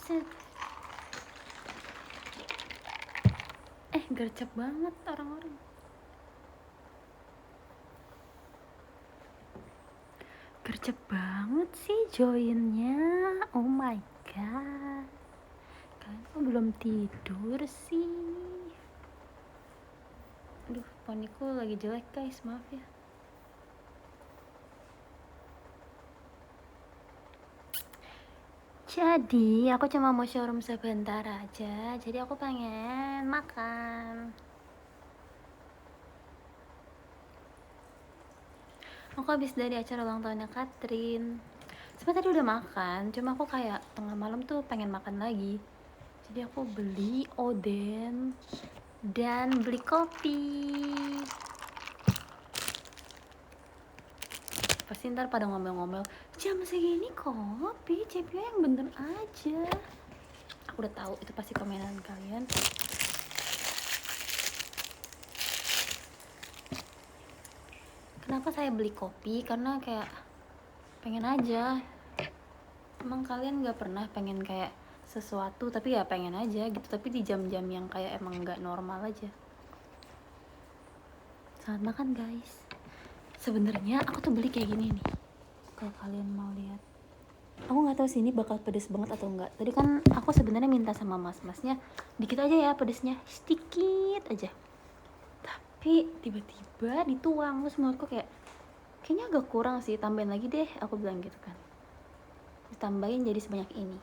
Buset. Gercep banget orang-orang. Gercep banget sih joinnya. Oh my god. Kalian kok belum tidur sih? Aduh, poniku lagi jelek guys, maaf ya. Jadi, aku cuma mau showroom sebentar aja. Jadi aku pengen makan. Aku habis dari acara ulang tahunnya Katrin. Sebenarnya tadi udah makan, cuma aku kayak tengah malam tuh pengen makan lagi. Jadi aku beli oden dan beli kopi. Pasti ntar pada ngomel-ngomel, jam segini kopi, CPU yang bener aja. Aku udah tahu itu pasti komenan kalian. Kenapa saya beli kopi? Karena kayak pengen aja. Emang kalian gak pernah pengen kayak sesuatu tapi ya pengen aja gitu, tapi di jam-jam yang kayak emang gak normal aja. Selamat makan guys. Sebenarnya aku tuh beli kayak gini nih. Kalau kalian mau lihat, aku nggak tahu sih ini bakal pedes banget atau enggak. Tadi kan aku sebenarnya minta sama mas-masnya dikit aja ya pedesnya, sedikit aja. Tapi tiba-tiba dituang, terus menurutku kayaknya agak kurang sih, tambahin lagi deh, aku bilang gitu kan. Ditambahin jadi sebanyak ini.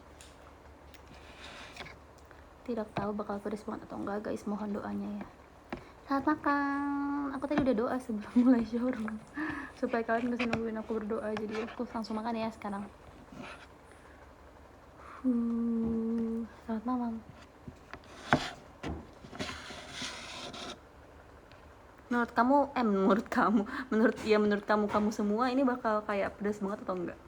Tidak tahu bakal pedes banget atau enggak guys, mohon doanya ya. Selamat makan. Aku tadi udah doa sebelum mulai showroom supaya kalian bisa nungguin aku berdoa, jadi aku langsung makan ya sekarang. Selamat malam. Menurut kamu semua ini bakal kayak pedas banget atau enggak?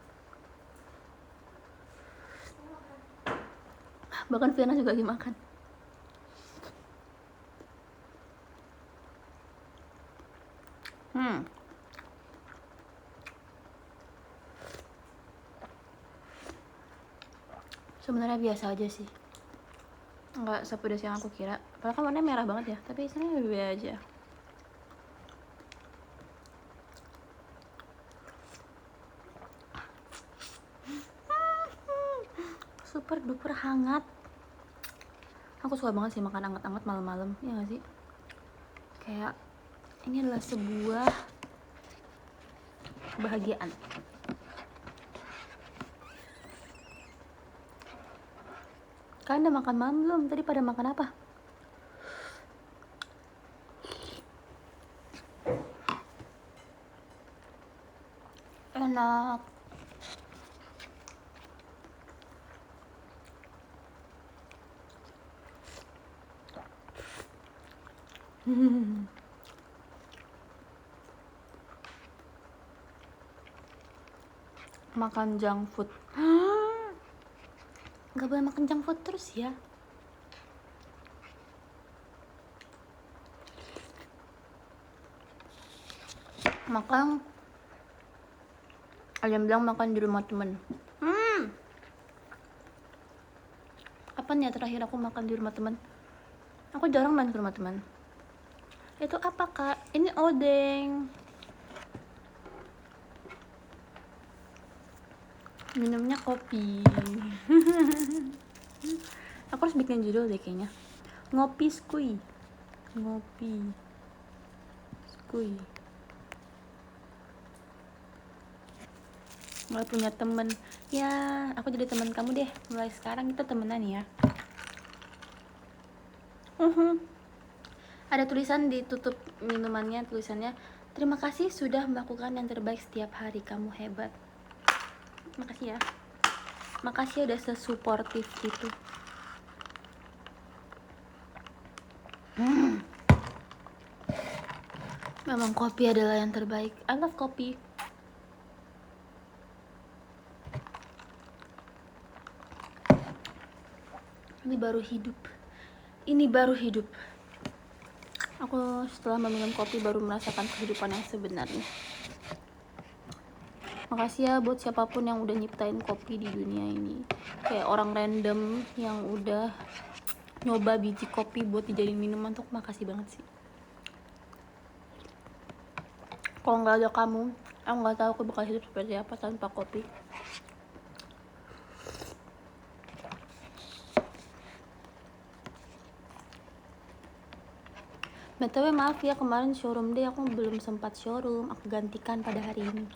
Bahkan Fiona juga lagi makan. Sebenarnya biasa aja sih, nggak sepedas yang aku kira. Padahal kan warnanya merah banget ya, tapi sebenarnya beda aja. Super duper hangat. Aku suka banget sih makan anget-anget malam-malam, ya nggak sih? Kayak ini adalah sebuah kebahagiaan. Kalian udah makan malam belum? Tadi pada makan apa? Enak. Makan junk food. Gak boleh makan junk food terus ya. Makan, ada yang bilang makan di rumah temen. Kapan ya terakhir aku makan di rumah temen? Aku jarang main ke rumah teman. Itu apa kak? Ini odeng. Minumnya kopi. Aku harus bikin judul deh kayaknya. Ngopi skuy. Ngopi skuy. Mulai punya temen. Ya, aku jadi teman kamu deh. Mulai sekarang kita temenan ya. Ada tulisan di tutup minumannya, tulisannya, terima kasih sudah melakukan yang terbaik setiap hari, kamu hebat. Makasih ya. Makasih udah sesuportif itu. Memang kopi adalah yang terbaik. I love kopi. Ini baru hidup. Ini baru hidup. Aku setelah meminum kopi baru merasakan kehidupan yang sebenarnya. Makasih ya buat siapapun yang udah nyiptain kopi di dunia ini. Kayak orang random yang udah nyoba biji kopi buat dijadiin minuman tuh, makasih banget sih. Kalau nggak ada kamu, aku nggak tahu aku bakal hidup seperti apa tanpa kopi. BTW maaf ya, kemarin showroom deh aku belum sempat showroom, aku gantikan pada hari ini.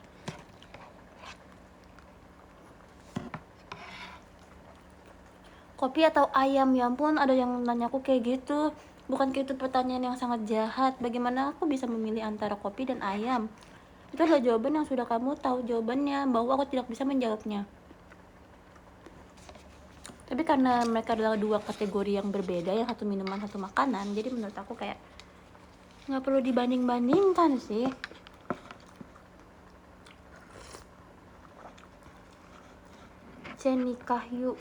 Kopi atau ayam? Ya ampun, ada yang nanya aku kayak gitu. Bukan kayak itu pertanyaan yang sangat jahat. Bagaimana aku bisa memilih antara kopi dan ayam? Itu adalah jawaban yang sudah kamu tahu jawabannya, bahwa aku tidak bisa menjawabnya. Tapi karena mereka adalah dua kategori yang berbeda, yang satu minuman, satu makanan, jadi menurut aku kayak nggak perlu dibanding-bandingkan sih. Nikah yuk.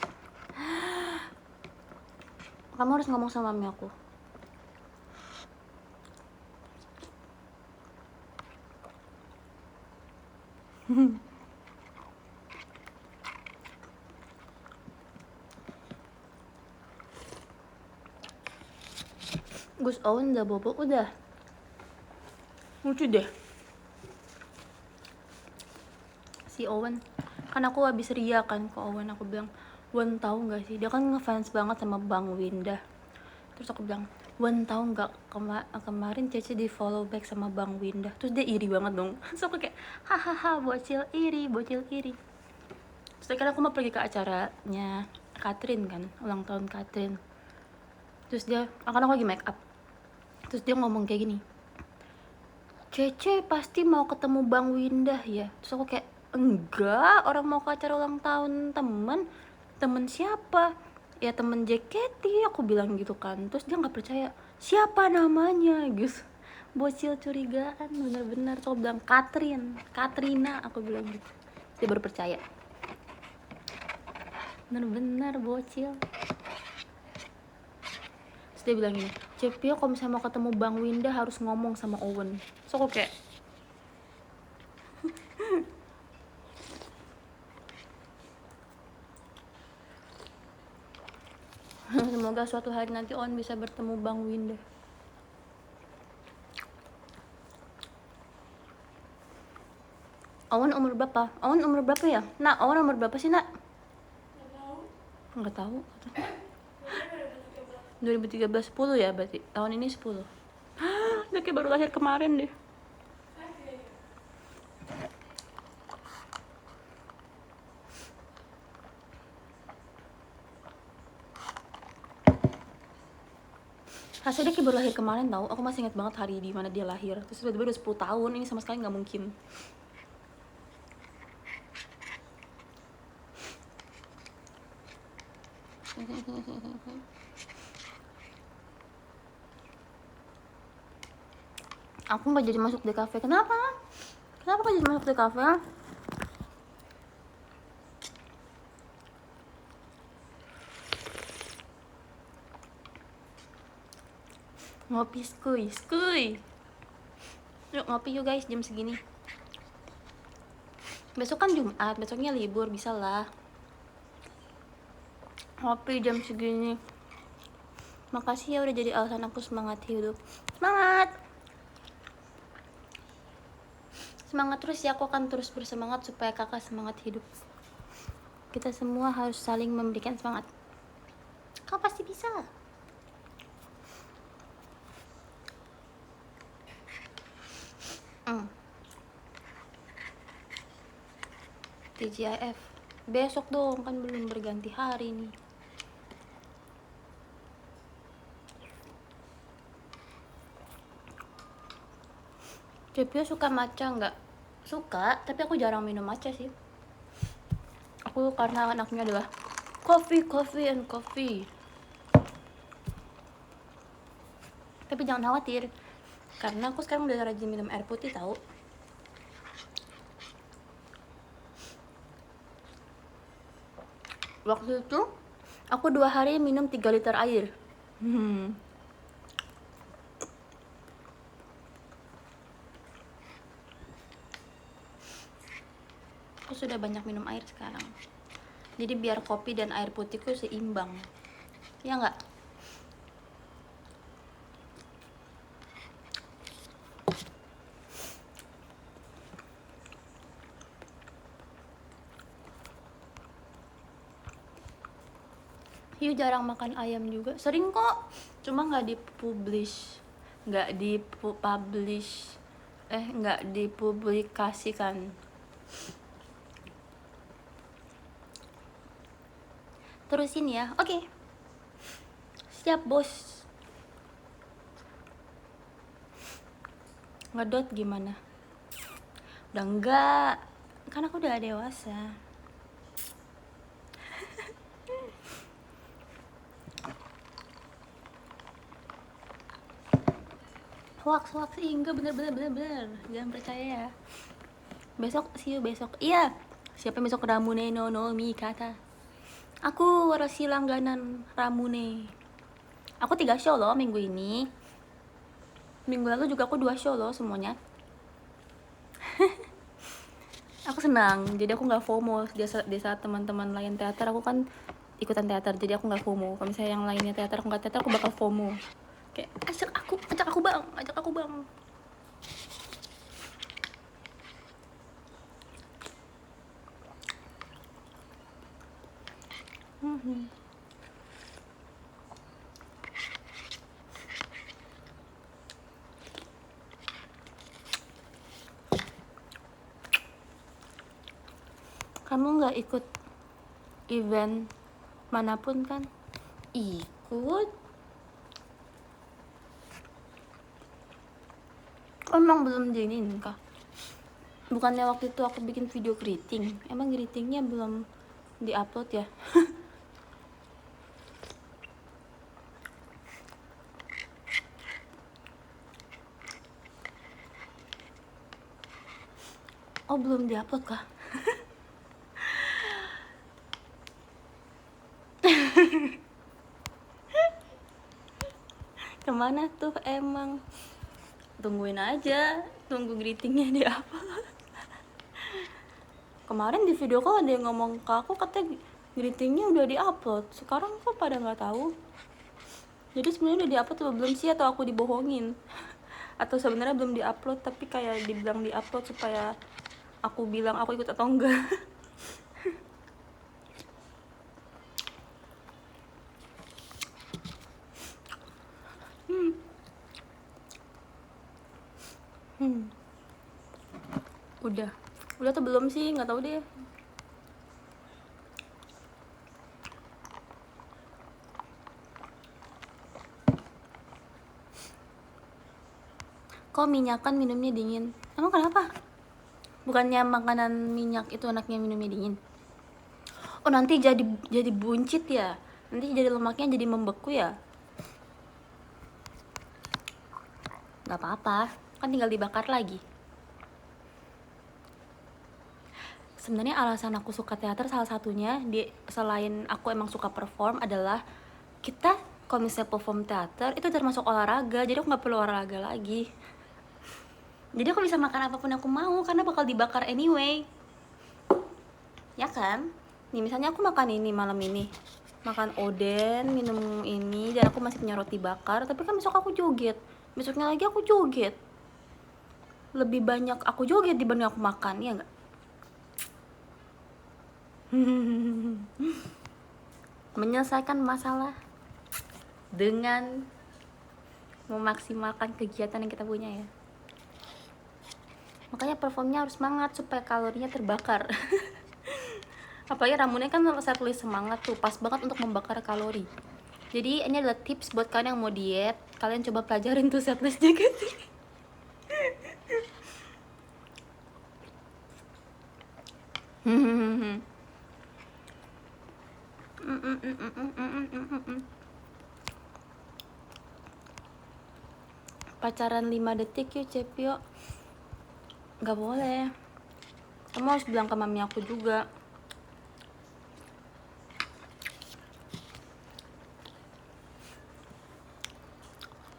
Kamu harus ngomong sama mami aku. Gus Owen udah bobo, udah. Lucu deh si Owen. Kan aku habis ria kan ke Owen, aku bilang, Wen tahu nggak sih, dia kan ngefans banget sama Bang Winda. Terus aku bilang, Wen tahu nggak, kemarin Cece di follow back sama Bang Winda. Terus dia iri banget dong. Terus aku kayak, hahaha, bocil iri. Terus akhirnya aku mau pergi ke acaranya Catherine kan, ulang tahun Catherine. Terus dia, aku lagi make up. Terus dia ngomong kayak gini, Cece pasti mau ketemu Bang Winda ya. Terus aku kayak, enggak, orang mau ke acara ulang tahun temen siapa? Ya temen JKT, aku bilang gitu kan. Terus dia nggak percaya, siapa namanya gitu. Bocil curigaan bener-bener. Terus aku bilang Katrina, aku bilang gitu. Dia baru percaya, bener-bener bocil. Terus dia bilang gini, Cepio kalau misalnya mau ketemu Bang Winda harus ngomong sama Owen. So aku kayak, semoga suatu hari nanti Owen bisa bertemu Bang Winda. Owen umur berapa? Owen umur berapa ya? Nak, Owen umur berapa sih, Nak? Nggak tahu. 2013, 10 ya berarti. Tahun ini 10. Dia kayak baru lahir kemarin deh. Rasanya dia kayak baru lahir kemarin tau. Aku masih ingat banget hari di mana dia lahir. Terus tiba-tiba udah 10 tahun. Ini sama sekali nggak mungkin. Aku nggak jadi masuk di kafe. Kenapa? Kenapa nggak jadi masuk di kafe? Ngopi skuy. Yuk ngopi yuk guys, jam segini. Besok kan Jumat, besoknya libur, bisa lah. Ngopi jam segini. Makasih ya udah jadi alasan aku semangat hidup. Semangat terus ya, aku akan terus bersemangat supaya kakak semangat hidup. Kita semua harus saling memberikan semangat. Kau pasti bisa. TGIF besok dong, kan belum berganti hari nih. Cepio suka matcha nggak? Suka, tapi aku jarang minum matcha sih. Aku karena anaknya adalah coffee. Tapi jangan khawatir, karena aku sekarang udah rajin minum air putih tahu. Waktu itu aku 2 hari minum 3 liter air. Aku sudah banyak minum air sekarang. Jadi biar kopi dan air putihku seimbang. Ya nggak? Hiu jarang makan ayam juga. Sering kok. Cuma nggak dipublish. Nggak dipublikasikan. Terusin ya. Oke. Siap, bos. Ngedot gimana? Udah enggak. Kan aku udah dewasa. Hoax enggak, bener. Jangan percaya ya. Besok, see you besok. Iya. Siapa yang besok? Ramune no Mikata. Aku warasi langganan Ramune. Aku 3 show loh minggu ini. Minggu lalu juga aku 2 show loh semuanya. Aku senang, jadi aku nggak FOMO. Di saat teman-teman lain teater, aku kan ikutan teater, jadi aku nggak FOMO. Kalau misalnya yang lainnya teater, aku nggak teater, aku bakal FOMO. Kayak ajak aku bang. Kamu nggak ikut event manapun kan? Ikut. Emang belum diinin kah? Bukannya waktu itu aku bikin video greeting? Emang greetingnya belum diupload ya? Oh, belum diupload kah? Kemana tuh emang? Tungguin aja, tunggu greetingnya diupload. Kemarin di video call ada yang ngomong ke aku, katanya greetingnya udah diupload. Sekarang kok pada nggak tahu? Jadi sebenarnya udah diupload atau belum sih, atau aku dibohongin? Atau sebenarnya belum diupload tapi kayak dibilang diupload supaya aku bilang aku ikut atau enggak? Udah atau belum sih, nggak tahu deh. Kok minyakan minumnya dingin? Emang kenapa? Bukannya makanan minyak itu anaknya minumnya dingin? Oh, nanti jadi buncit ya? Nanti jadi lemaknya jadi membeku ya? Gak apa-apa, kan tinggal dibakar lagi. Sebenarnya alasan aku suka teater salah satunya, selain aku emang suka perform, adalah kita kalau misalnya perform teater itu termasuk olahraga, jadi aku nggak perlu olahraga lagi. Jadi aku bisa makan apapun yang aku mau karena bakal dibakar anyway. Ya kan? Nih misalnya aku makan ini malam ini, makan oden, minum ini, dan aku masih punya roti bakar, tapi kan besok aku joget, besoknya lagi aku joget. Lebih banyak aku joget dibanding aku makan, ya nggak? Menyelesaikan masalah dengan memaksimalkan kegiatan yang kita punya ya. Makanya performnya harus semangat supaya kalorinya terbakar. Apalagi Ramune kan saya tulis semangat tuh, pas banget untuk membakar kalori. Jadi ini adalah tips buat kalian yang mau diet, kalian coba pelajarin tuh setlist JKT. Pacaran 5 detik yuk Cepio. Gak boleh, kamu harus bilang ke mami aku juga.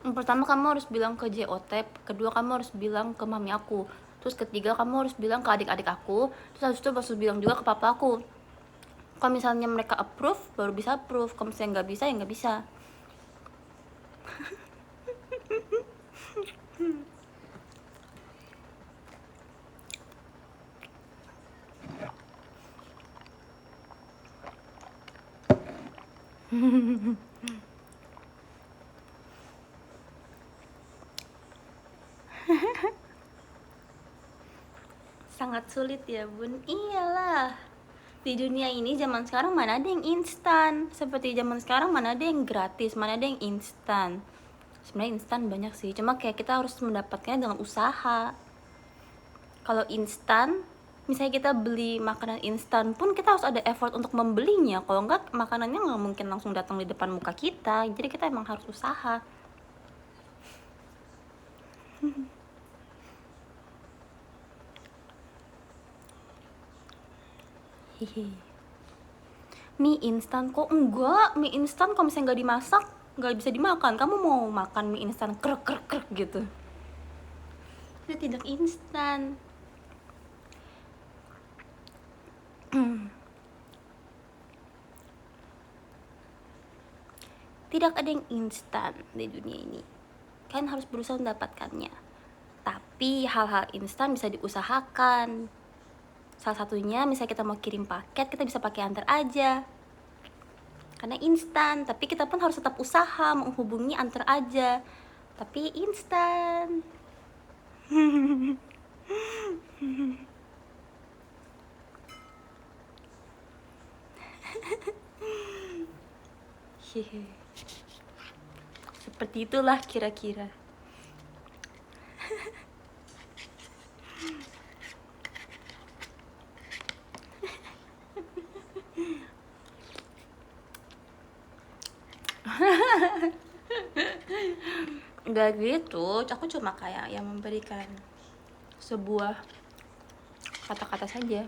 Yang pertama kamu harus bilang ke JOT, kedua kamu harus bilang ke mami aku, Terus ketiga, kamu harus bilang ke adik-adik aku. Terus habis itu harus bilang juga ke papa aku. Kalau misalnya mereka approve, baru bisa approve. Kalau misalnya nggak bisa, ya nggak bisa. Sangat sulit ya bun. Iyalah, di dunia ini zaman sekarang mana ada yang instan. Seperti zaman sekarang mana ada yang gratis, mana ada yang instan. Sebenarnya instan banyak sih, cuma kayak kita harus mendapatkannya dengan usaha. Kalau instan, misalnya kita beli makanan instan pun kita harus ada effort untuk membelinya. Kalau enggak, makanannya nggak mungkin langsung datang di depan muka kita. Jadi kita emang harus usaha. Hihi. Mie instan kok enggak? Mie instan kalau misalnya nggak dimasak nggak bisa dimakan. Kamu mau makan mie instan krek krek krek gitu? Itu tidak instan. Tidak ada yang instan di dunia ini. Kalian harus berusaha mendapatkannya. Tapi hal-hal instan bisa diusahakan. Salah satunya misalnya kita mau kirim paket, kita bisa pakai antar aja. Karena instan, tapi kita pun harus tetap usaha menghubungi antar aja. Tapi instan. Seperti itulah kira-kira. Enggak gitu, aku cuma kayak yang memberikan sebuah kata-kata saja.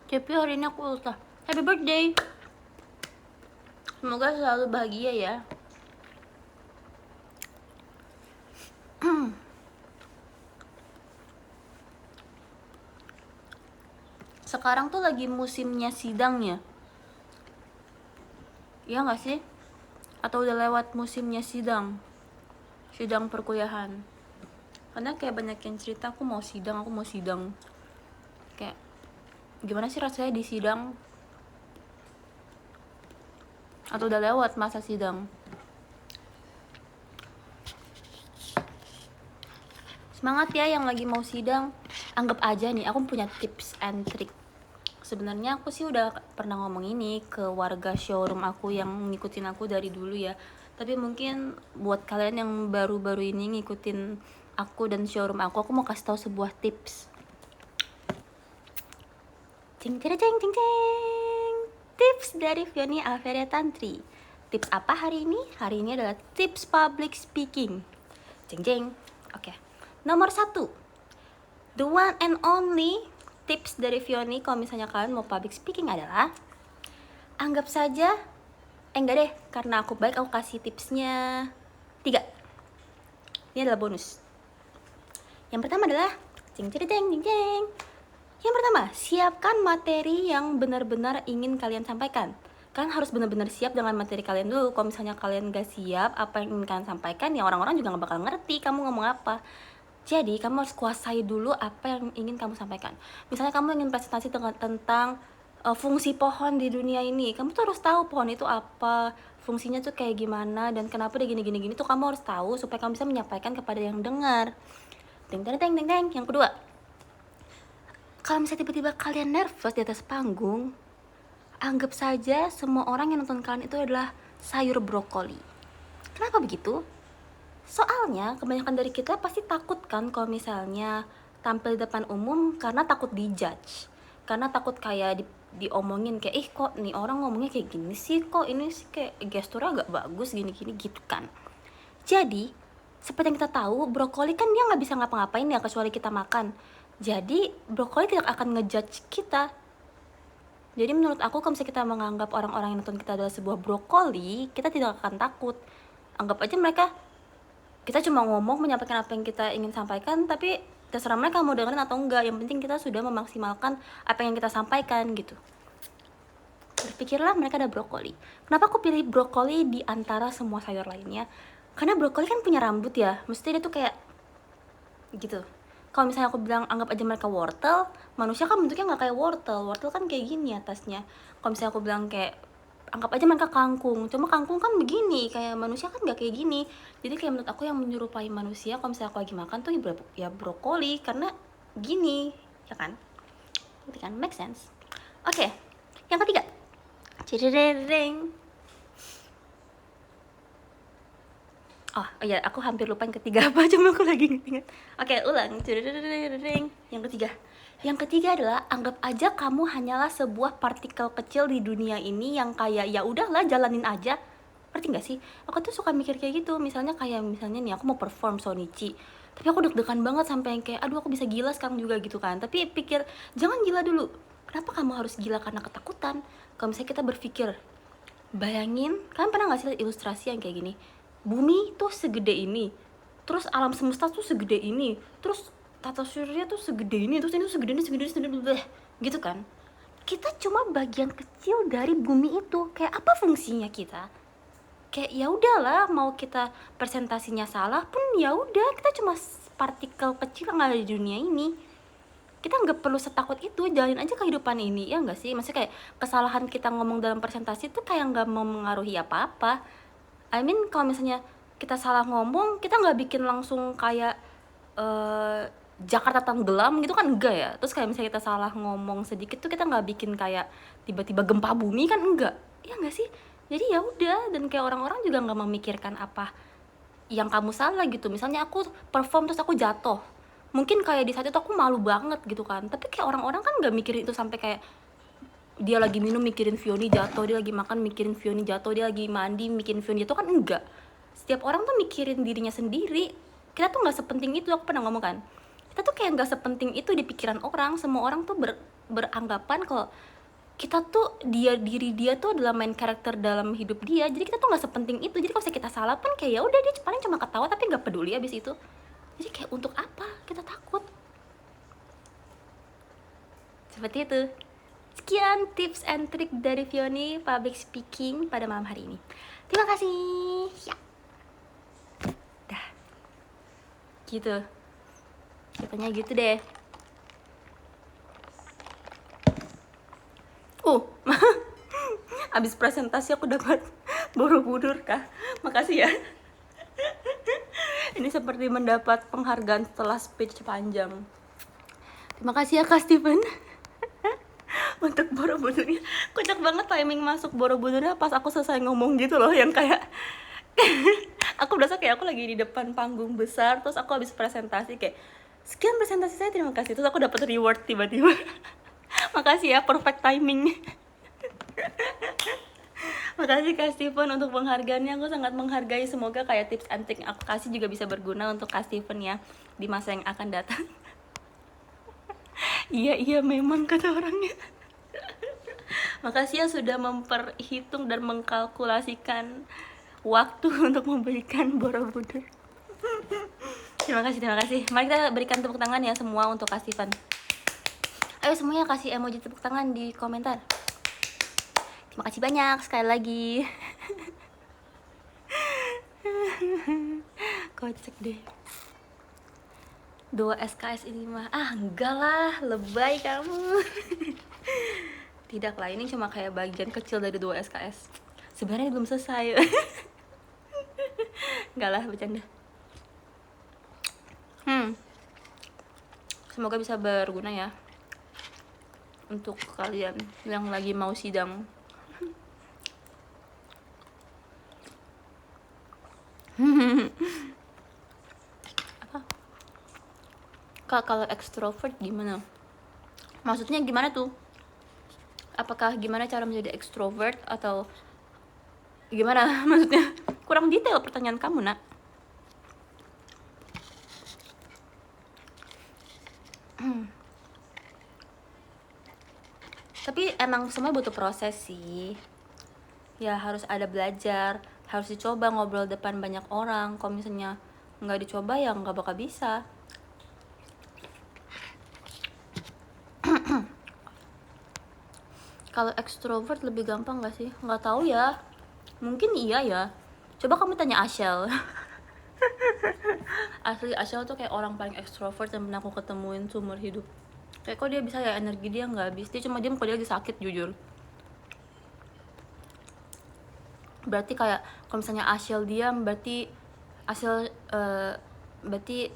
Tapi hari ini aku ultah. Happy birthday. Semoga selalu bahagia ya. Sekarang tuh lagi musimnya sidangnya. Iya gak sih? Atau udah lewat musimnya sidang? Sidang perkuliahan. Karena kayak banyak yang cerita, aku mau sidang. Kayak gimana sih rasanya di sidang? Atau udah lewat masa sidang? Semangat ya yang lagi mau sidang. Anggap aja nih, aku punya tips and trick. Sebenarnya aku sih udah pernah ngomong ini ke warga showroom aku yang ngikutin aku dari dulu ya. Tapi mungkin buat kalian yang baru-baru ini ngikutin aku dan showroom aku mau kasih tahu sebuah tips. Cing cing cing cing cing. Tips dari Fioni Alveria Tantri. Tips apa hari ini? Hari ini adalah tips public speaking. Cing cing. Oke. Nomor 1. The one and only tips dari Fioni kalau misalnya kalian mau public speaking adalah anggap saja enggak deh, karena aku baik aku kasih tipsnya 3. Ini adalah bonus. Yang pertama adalah cing cing cing cing. Yang pertama, siapkan materi yang benar-benar ingin kalian sampaikan. Kalian harus benar-benar siap dengan materi kalian dulu. Kalau misalnya kalian gak siap apa yang ingin kalian sampaikan, ya orang-orang juga gak bakal ngerti kamu ngomong apa. Jadi kamu harus kuasai dulu apa yang ingin kamu sampaikan. Misalnya kamu ingin presentasi tentang fungsi pohon di dunia ini, kamu tuh harus tahu pohon itu apa, fungsinya tuh kayak gimana, dan kenapa dia gini tuh kamu harus tahu supaya kamu bisa menyampaikan kepada yang dengar. Teng teng teng teng teng. Yang kedua, kalau misalnya tiba-tiba kalian nervous di atas panggung, anggap saja semua orang yang nonton kalian itu adalah sayur brokoli. Kenapa begitu? Soalnya kebanyakan dari kita pasti takut kan kalau misalnya tampil di depan umum karena takut dijudge, karena takut kayak diomongin kayak kok nih orang ngomongnya kayak gini sih, kok ini sih kayak gesturnya agak bagus gini-gini gitu kan. Jadi seperti yang kita tahu, brokoli kan dia nggak bisa ngapa-ngapain ya kecuali kita makan. Jadi brokoli tidak akan ngejudge kita. Jadi menurut aku kalau misalnya kita menganggap orang-orang yang nonton kita adalah sebuah brokoli, kita tidak akan takut. anggap aja mereka, kita cuma ngomong menyampaikan apa yang kita ingin sampaikan, tapi terserah mereka mau dengerin atau enggak, yang penting kita sudah memaksimalkan apa yang kita sampaikan gitu. Berpikirlah mereka ada brokoli. Kenapa aku pilih brokoli di antara semua sayur lainnya? Karena brokoli kan punya rambut ya, mesti dia tuh kayak gitu. Kalau misalnya aku bilang anggap aja mereka wortel, manusia kan bentuknya nggak kayak wortel. Wortel kan kayak gini atasnya. Kalau misalnya aku bilang kayak anggap aja mereka kangkung, cuma kangkung kan begini, kayak manusia kan nggak kayak gini. Jadi kayak menurut aku yang menyerupai manusia kalau misalnya aku lagi makan tuh ya brokoli, karena gini, ya kan? Itu kan make sense. Oke, yang ketiga. Cireng. Oh iya, aku hampir lupa yang ketiga apa, cuma aku lagi inget-inget. Oke, ulang. Yang ketiga. Yang ketiga adalah anggap aja kamu hanyalah sebuah partikel kecil di dunia ini yang kayak ya udahlah jalanin aja. Ngerti gak sih? Aku tuh suka mikir kayak gitu. Misalnya nih aku mau perform Shonichi, tapi aku deg-degan banget sampai yang kayak aduh aku bisa gila sekarang juga gitu kan. Tapi pikir jangan gila dulu. Kenapa kamu harus gila karena ketakutan? Kalau misalnya kita berpikir, bayangin, kalian pernah gak sih lihat ilustrasi yang kayak gini? Bumi tuh segede ini, terus alam semesta tuh segede ini, terus tata surya tuh segede ini, terus ini tuh segede ini, gitu kan? Kita cuma bagian kecil dari bumi itu. Kayak apa fungsinya kita? Kayak ya udahlah, mau kita presentasinya salah pun ya udah, kita cuma partikel kecil yang ada di dunia ini. Kita nggak perlu setakut itu, jalanin aja kehidupan ini, ya nggak sih? Maksudnya kayak kesalahan kita ngomong dalam presentasi tuh kayak nggak mempengaruhi apa-apa. I mean kalau misalnya kita salah ngomong, kita nggak bikin langsung kayak Jakarta tenggelam gitu kan, enggak ya. Terus kayak misalnya kita salah ngomong sedikit tuh kita nggak bikin kayak tiba-tiba gempa bumi kan, enggak ya nggak sih. Jadi ya udah, dan kayak orang-orang juga nggak memikirkan apa yang kamu salah gitu. Misalnya aku perform terus aku jatuh, mungkin kayak di saat itu aku malu banget gitu kan, tapi kayak orang-orang kan nggak mikirin itu sampai kayak dia lagi minum mikirin Vioni jatuh, dia lagi makan mikirin Vioni jatuh, dia lagi mandi mikirin Vioni jatuh, kan enggak. Setiap orang tuh mikirin dirinya sendiri. Kita tuh nggak sepenting itu, aku pernah ngomong kan, kita tuh kayak nggak sepenting itu di pikiran orang. Semua orang tuh beranggapan kalau kita tuh diri dia tuh adalah main karakter dalam hidup dia. Jadi kita tuh nggak sepenting itu. Jadi kalau kita salah pun kayak ya udah, dia paling cuma ketawa tapi nggak peduli abis itu. Jadi kayak untuk apa kita takut? Seperti itu. Sekian tips and trik dari Vioni public speaking pada malam hari ini. Terima kasih. Ya. Dah. Gitu. Katanya gitu deh. Abis presentasi aku dapat Borobudur kah? Makasih ya. Ini seperti mendapat penghargaan setelah speech panjang. Terima kasih ya Kak Steven. Untuk Borobudurnya, kocak banget timing masuk Borobudurnya pas aku selesai ngomong gitu loh, yang kayak aku berasa kayak aku lagi di depan panggung besar, terus aku habis presentasi kayak sekian presentasi saya, terima kasih, terus aku dapat reward tiba-tiba. Makasih ya, perfect timing. Makasih Kak Steven untuk penghargaannya, aku sangat menghargai. Semoga kayak tips and trick aku kasih juga bisa berguna untuk Kak Steven ya di masa yang akan datang. Iya memang kata orangnya. Makasih ya sudah memperhitung dan mengkalkulasikan waktu untuk memberikan Borobudur. Terima kasih. Mari kita berikan tepuk tangan ya semua untuk Kak Steven. Ayo semuanya kasih emoji tepuk tangan di komentar. Terima kasih banyak sekali lagi. Kocak deh. 2 SKS ini mah enggak lah, lebay kamu. Tidak lah, ini cuma kayak bagian kecil dari 2 SKS. Sebenarnya belum selesai. Enggak lah, bercanda. Semoga bisa berguna ya untuk kalian yang lagi mau sidang. Apa? Kak, kalau extrovert gimana? Maksudnya gimana tuh? Apakah gimana cara menjadi extrovert atau gimana? Maksudnya kurang detail pertanyaan kamu, Nak. Tapi emang semua butuh proses sih. Ya harus ada belajar. harus dicoba ngobrol depan banyak orang. Kalau misalnya nggak dicoba ya nggak bakal bisa. Kalau extrovert lebih gampang nggak sih? Nggak tahu ya, mungkin iya ya. Coba kamu tanya Ashel. Asli Ashel tuh kayak orang paling extrovert yang pernah aku ketemuin seumur hidup. Kayak kok dia bisa ya, energi dia nggak habis. Dia cuma diam kalau dia lagi sakit, jujur. Berarti kayak kalau misalnya Ashel diam, berarti berarti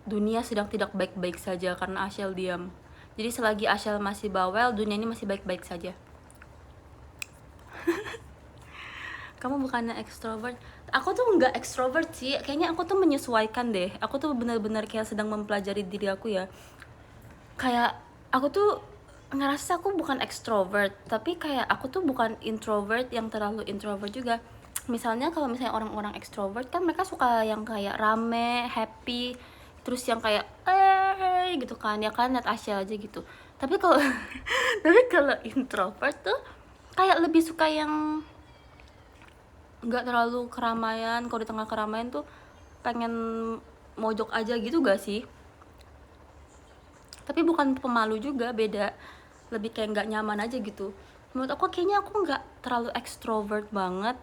dunia sedang tidak baik-baik saja karena Ashel diam. Jadi selagi Ashel masih bawel, dunia ini masih baik-baik saja. Kamu bukannya extrovert? Aku tuh nggak extrovert sih, kayaknya aku tuh menyesuaikan deh. Aku tuh benar-benar kayak sedang mempelajari diri aku ya. Kayak aku tuh ngerasa aku bukan extrovert, tapi kayak aku tuh bukan introvert yang terlalu introvert juga. Misalnya kalau misalnya orang-orang extrovert kan mereka suka yang kayak rame, happy, terus yang kayak gitu kan, ya kan, net Asia aja gitu. Tapi kalau tapi kalau introvert tuh kayak lebih suka yang nggak terlalu keramaian. Kalau di tengah keramaian tuh pengen mojok aja gitu gak sih? Tapi bukan pemalu juga, beda, lebih kayak nggak nyaman aja gitu. Menurut aku kayaknya aku nggak terlalu extrovert banget,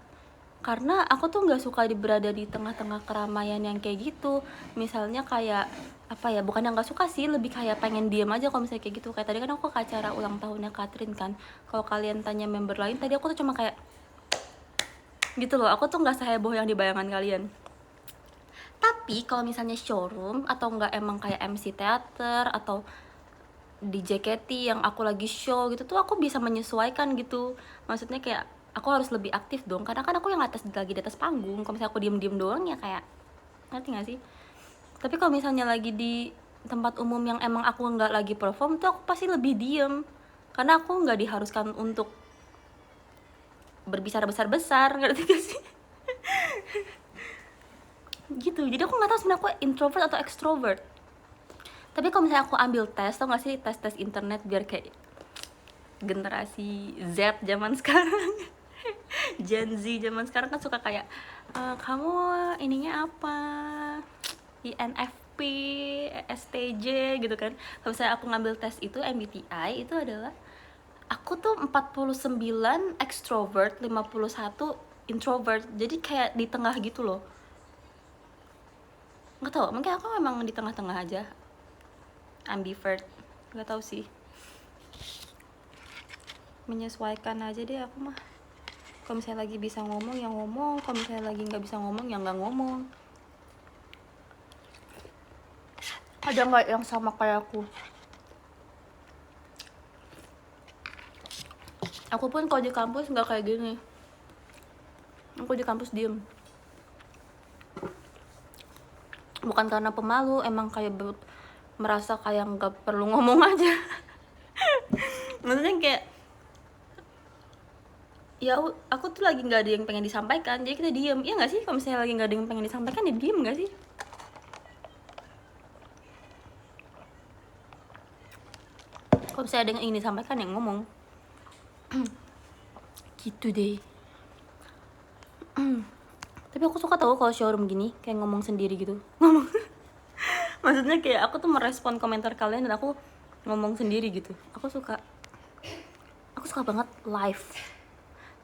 karena aku tuh nggak suka berada di tengah-tengah keramaian yang kayak gitu. Misalnya kayak apa ya, bukan yang nggak suka sih, lebih kayak pengen diem aja kalau misalnya kayak gitu. Kayak tadi kan aku ke acara ulang tahunnya Catherine kan, kalau kalian tanya member lain tadi, aku tuh cuma kayak gitu loh. Aku tuh nggak seheboh yang di bayangan kalian. Tapi kalau misalnya showroom atau enggak emang kayak MC teater atau di JKT yang aku lagi show gitu tuh, aku bisa menyesuaikan gitu. Maksudnya kayak aku harus lebih aktif dong, karena kan aku yang lagi di atas panggung. Kalau misalnya aku diem-diem doang ya kayak, ngerti gak sih? Tapi kalau misalnya lagi di tempat umum yang emang aku nggak lagi perform tuh, aku pasti lebih diem, karena aku nggak diharuskan untuk berbicara besar-besar, ngerti gak sih? Gitu. Jadi aku nggak tahu sebenarnya aku introvert atau extrovert. Tapi kalau misalnya aku ambil tes, tau gak sih, tes internet biar kayak generasi Z zaman sekarang, Gen Z zaman sekarang kan suka kayak kamu ininya apa, INFP, STJ gitu kan. Kalau misalnya aku ngambil tes itu MBTI, itu adalah aku tuh 49 extrovert, 51 introvert. Jadi kayak di tengah gitu loh. Nggak tahu, mungkin aku memang di tengah-tengah aja, ambivert, nggak tahu sih, menyesuaikan aja deh aku mah. Kalau misalnya lagi bisa ngomong ya ngomong, kalau misalnya lagi nggak bisa ngomong ya nggak ngomong. Ada nggak yang sama kayak aku? Aku pun kalau di kampus nggak kayak gini. Aku di kampus diem, bukan karena pemalu, emang kayak merasa kayak nggak perlu ngomong aja. Maksudnya kayak ya aku tuh lagi nggak ada yang pengen disampaikan, jadi kita diem. Iya nggak sih? Kalau misalnya lagi nggak ada yang pengen disampaikan ya diem nggak sih? Kalau misalnya ada yang ingin disampaikan ya ngomong. Gitu deh. Tapi aku suka tahu kalau showroom gini kayak ngomong sendiri gitu. Ngomong. Maksudnya kayak aku tuh merespon komentar kalian dan aku ngomong sendiri gitu. Aku suka banget live.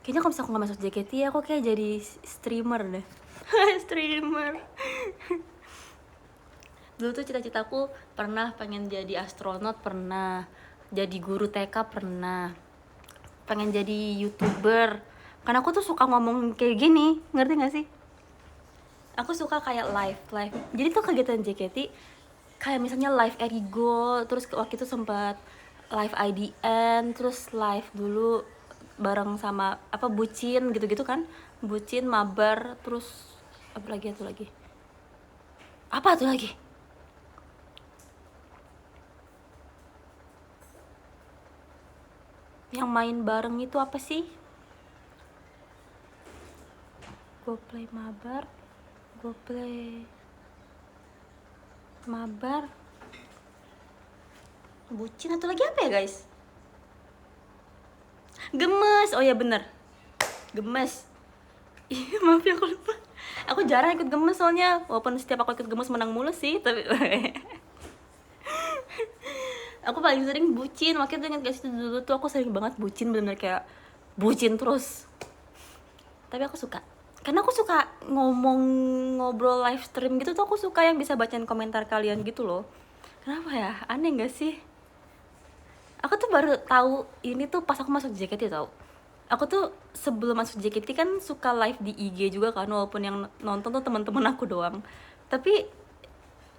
Kayaknya kalau misalnya aku nggak masuk JKT ya aku kayak jadi streamer deh. Streamer. Dulu tuh cita-citaku pernah pengen jadi astronot, pernah jadi guru TK, pernah pengen jadi YouTuber. Karena aku tuh suka ngomong kayak gini, ngerti gak sih? Aku suka kayak live. Jadi tuh kegiatan JKT kayak misalnya live Erigo, terus waktu itu sempat live IDN, terus live dulu bareng sama apa Bucin gitu-gitu kan. Bucin, Mabar, terus apa lagi apa tuh lagi? Yang main bareng itu apa sih? Goplay Mabar, Bucin, atau lagi apa ya guys? Gemes, oh ya bener, Gemes. Iya, maaf ya aku lupa. Aku jarang ikut gemes soalnya, walaupun setiap aku ikut gemes menang mulu sih, tapi aku paling sering bucin. Makanya tuh inget gak sih, dulu tuh aku sering banget bucin, bener-bener kayak bucin terus. Tapi aku suka, karena aku suka ngomong, ngobrol live stream gitu tuh. Aku suka yang bisa bacain komentar kalian gitu loh. Kenapa ya, aneh gak sih? Aku tuh baru tahu ini tuh pas aku masuk JKT tau. Aku tuh sebelum masuk JKT kan suka live di IG juga kan, walaupun yang nonton tuh teman-teman aku doang. Tapi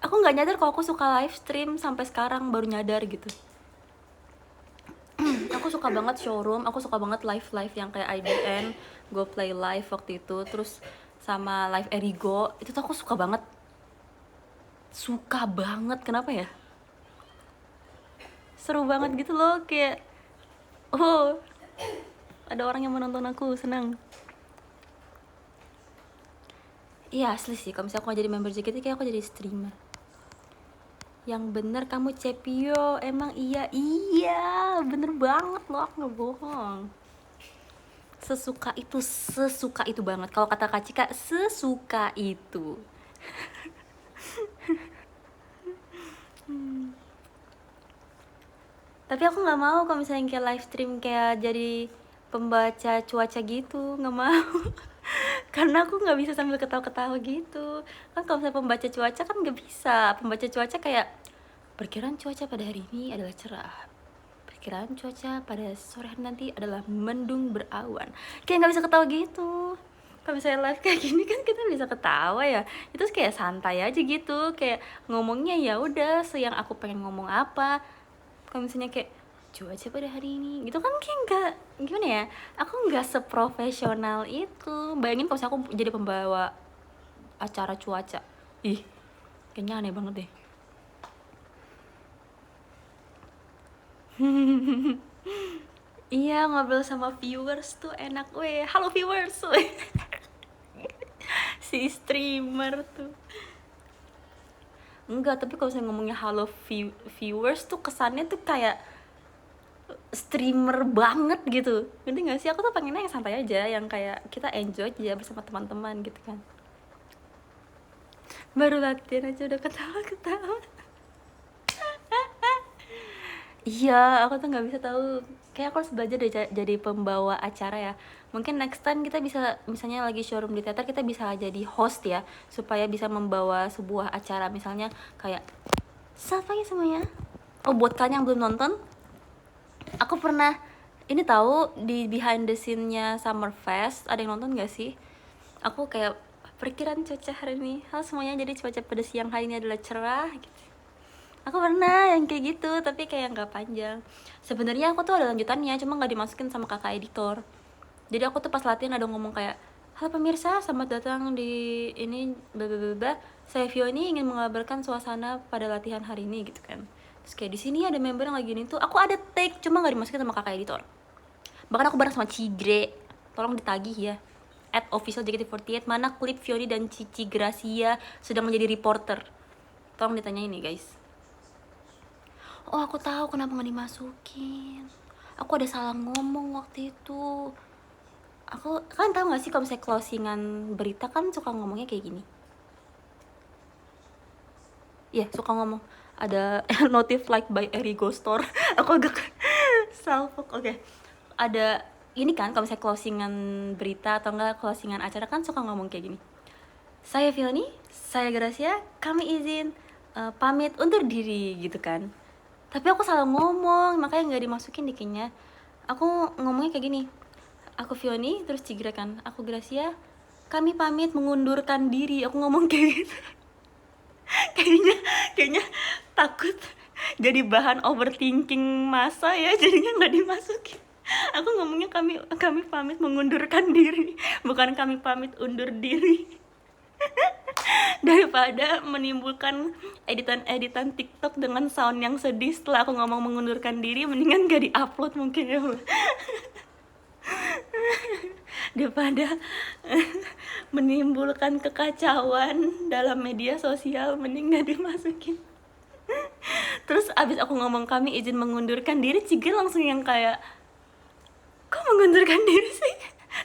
aku nggak nyadar kalau aku suka live stream sampai sekarang, baru nyadar gitu. Aku suka banget showroom, aku suka banget live yang kayak IDN, Go Play Live waktu itu, terus sama live Erigo, itu tuh aku suka banget. Suka banget, kenapa ya? Seru banget gitu loh, kayak oh, ada orang yang menonton aku, senang. Iya asli sih, kalau misalnya aku jadi member JKT kayak aku jadi streamer. Yang bener kamu Cepio, emang iya bener banget loh, aku nggak bohong. Sesuka itu banget. Kalau kata Kak Cika, sesuka itu. Tapi aku nggak mau kalau misalnya kayak live stream kayak jadi pembaca cuaca gitu, nggak mau. Karena aku nggak bisa sambil ketawa-ketawa gitu. Kan kalau misalnya pembaca cuaca kan nggak bisa. Pembaca cuaca kayak perkiraan cuaca pada hari ini adalah cerah. Perkiraan cuaca pada sore hari nanti adalah mendung berawan. Kayak nggak bisa ketawa gitu. Kalau misalnya live kayak gini kan kita bisa ketawa ya. Itu kayak santai aja gitu. Kayak ngomongnya ya udah yang aku pengen ngomong apa. Kalau misalnya kayak cuaca pada hari ini gitu kan, kayak nggak, gimana ya, aku nggak seprofesional itu. Bayangin kalau misalnya aku jadi pembawa acara cuaca, ih kayaknya aneh banget deh. Iya, ngobrol sama viewers tuh enak weh. Halo viewers weh. Si streamer tuh enggak, tapi kalau saya ngomongnya halo viewers tuh kesannya tuh kayak streamer banget gitu. Ngerti gak sih? Aku tuh pengennya yang santai aja, yang kayak kita enjoy aja bersama teman-teman gitu kan. Baru latihan aja udah ketawa-ketawa. Iya, aku tuh nggak bisa tahu. Kayak aku harus belajar deh jadi pembawa acara ya. Mungkin next time kita bisa, misalnya lagi showroom di teater, kita bisa jadi host ya, supaya bisa membawa sebuah acara. Misalnya kayak, selamat pagi semuanya. Oh, buat kalian yang belum nonton, aku pernah ini tahu di behind the scene-nya Summerfest. Ada yang nonton gak sih? Aku kayak perkiraan cuaca hari ini, halo semuanya, jadi cuaca pada siang hari ini adalah cerah gitu. Aku pernah yang kayak gitu, tapi kayak nggak panjang. Sebenarnya aku tuh ada lanjutannya, cuma nggak dimasukin sama kakak editor. Jadi aku tuh pas latihan ada ngomong kayak, halo pemirsa, selamat datang di ini bla. Saya Fioni ingin mengabarkan suasana pada latihan hari ini gitu kan. Terus kayak di sini ada member yang lagi ini tuh, aku ada take, cuma nggak dimasukin sama kakak editor. Bahkan aku bareng sama Cigre, tolong ditagih ya. @official JKT48, mana klip Fioni dan Cici Gracia sedang menjadi reporter. Tolong ditanya ini guys. Oh, aku tahu kenapa nggak dimasukin. Aku ada salah ngomong waktu itu. Aku kan tahu nggak sih kalau misalnya closingan berita kan suka ngomongnya kayak gini. Iya, suka ngomong ada notif like by Erigo Store. Aku agak salfok. Oke. Ada ini kan kalau misalnya closingan berita atau enggak closingan acara kan suka ngomong kayak gini. Saya Filni, saya Gracia, kami izin pamit undur diri gitu kan. Tapi aku salah ngomong, makanya nggak dimasukin di kayaknya. Aku ngomongnya kayak gini, aku Fioni, terus Cigra kan, aku Gracia, kami pamit mengundurkan diri. Aku ngomong kayak gitu. kayaknya takut jadi bahan overthinking masa ya, jadinya nggak dimasukin. Aku ngomongnya kami pamit mengundurkan diri, bukan kami pamit undur diri. Daripada menimbulkan editan TikTok dengan sound yang sedih setelah aku ngomong mengundurkan diri, mendingan gak diupload mungkin ya. Daripada menimbulkan kekacauan dalam media sosial, mending gak dimasukin. Terus abis aku ngomong kami izin mengundurkan diri, Cigil langsung yang kayak, kok mengundurkan diri sih?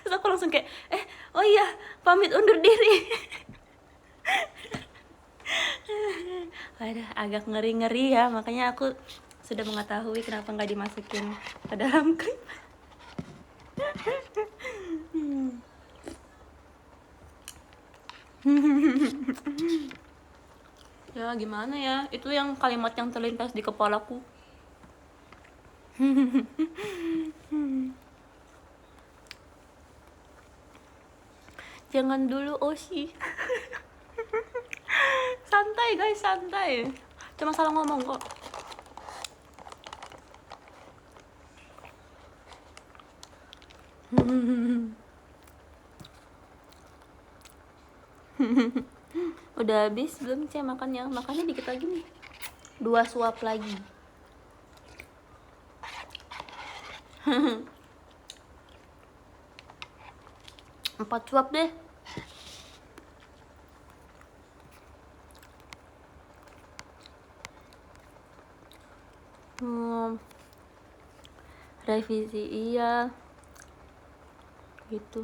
Terus aku langsung kayak, Oh iya, pamit undur diri. Ada agak ngeri-ngeri ya, makanya aku sudah mengetahui kenapa nggak dimasukin ke dalam klip. Ya gimana ya, itu yang kalimat yang terlintas di kepalaku. Jangan dulu Oshi. Santai guys, santai. Cuma salah ngomong kok. Udah habis belum Cek makannya? Makannya dikit lagi nih. 2 suap lagi. Empat suap deh. Revisi iya. Gitu.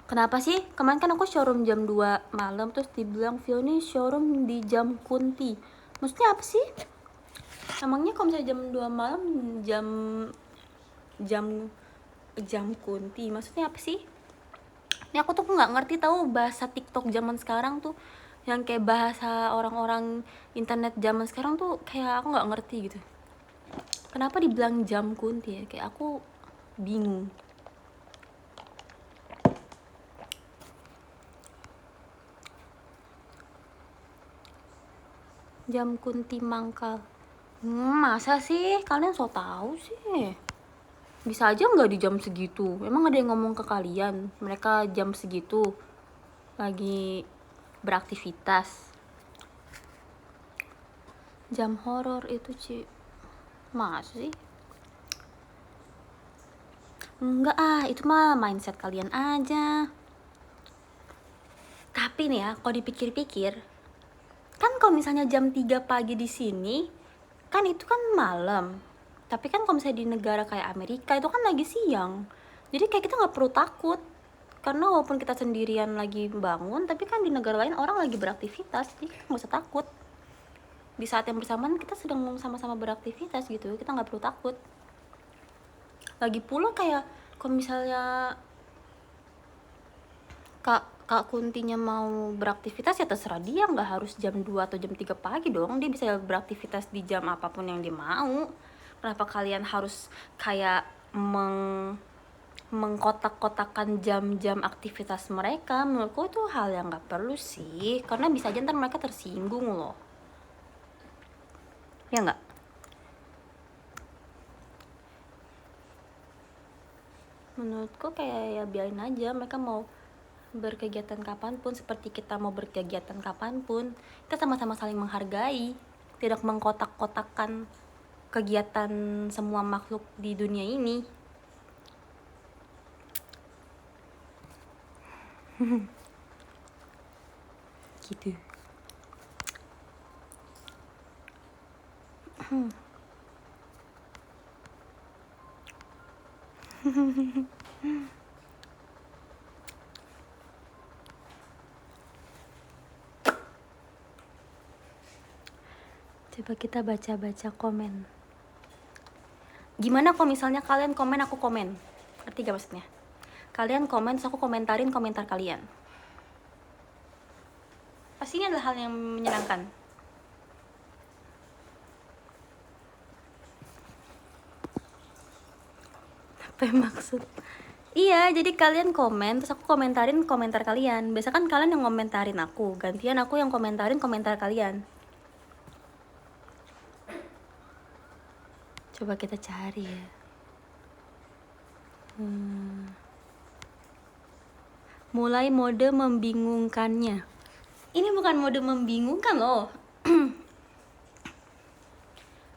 Kenapa sih? Kemarin kan aku showroom jam 2 malam terus dibilang Vio nih showroom di jam Kunti. Maksudnya apa sih? Emangnya kalau misalnya jam 2 malam jam Kunti, maksudnya apa sih? Ini aku tuh nggak ngerti tahu bahasa TikTok zaman sekarang tuh, yang kayak bahasa orang-orang internet zaman sekarang tuh kayak aku nggak ngerti gitu. Kenapa dibilang jam Kunti ya? Kayak aku bingung. Jam Kunti Mangkal. Masa sih? Kalian so tau sih. Bisa aja nggak di jam segitu. Emang ada yang ngomong ke kalian mereka jam segitu lagi beraktivitas? Jam horor itu Ci. Masa sih? Enggak itu mah mindset kalian aja. Tapi nih ya, kalau dipikir-pikir, kan kalau misalnya jam 3 pagi di sini, kan itu kan malam. Tapi kan kalau misalnya di negara kayak Amerika itu kan lagi siang. Jadi kayak kita nggak perlu takut. Karena walaupun kita sendirian lagi bangun, tapi kan di negara lain orang lagi beraktivitas, jadi nggak usah takut. Di saat yang bersamaan kita sedang sama-sama beraktivitas gitu, kita nggak perlu takut. Lagi pula kayak kalau misalnya Kak Kuntinya mau beraktivitas ya terserah dia, nggak harus jam 2 atau jam 3 pagi dong. Dia bisa beraktivitas di jam apapun yang dia mau. Kenapa kalian harus kayak mengkotak-kotakan jam-jam aktivitas mereka? Menurutku itu hal yang nggak perlu sih, karena bisa aja ntar mereka tersinggung loh. Ya nggak? Menurutku kayak ya biarin aja mereka mau berkegiatan kapanpun, seperti kita mau berkegiatan kapanpun. Kita sama-sama saling menghargai, tidak mengkotak-kotakan kegiatan semua makhluk di dunia ini. Gitu. Coba kita baca-baca komen. Gimana kalau misalnya kalian komen, aku komen? Ngerti gak maksudnya? Kalian komen, terus aku komentarin komentar kalian. Pasti ini adalah hal yang menyenangkan. Apa yang maksud? Iya, jadi kalian komen, terus aku komentarin komentar kalian. Biasa kan kalian yang komentarin aku, gantian aku yang komentarin komentar kalian. Coba kita cari ya. Mulai mode membingungkannya. Ini bukan mode membingungkan loh.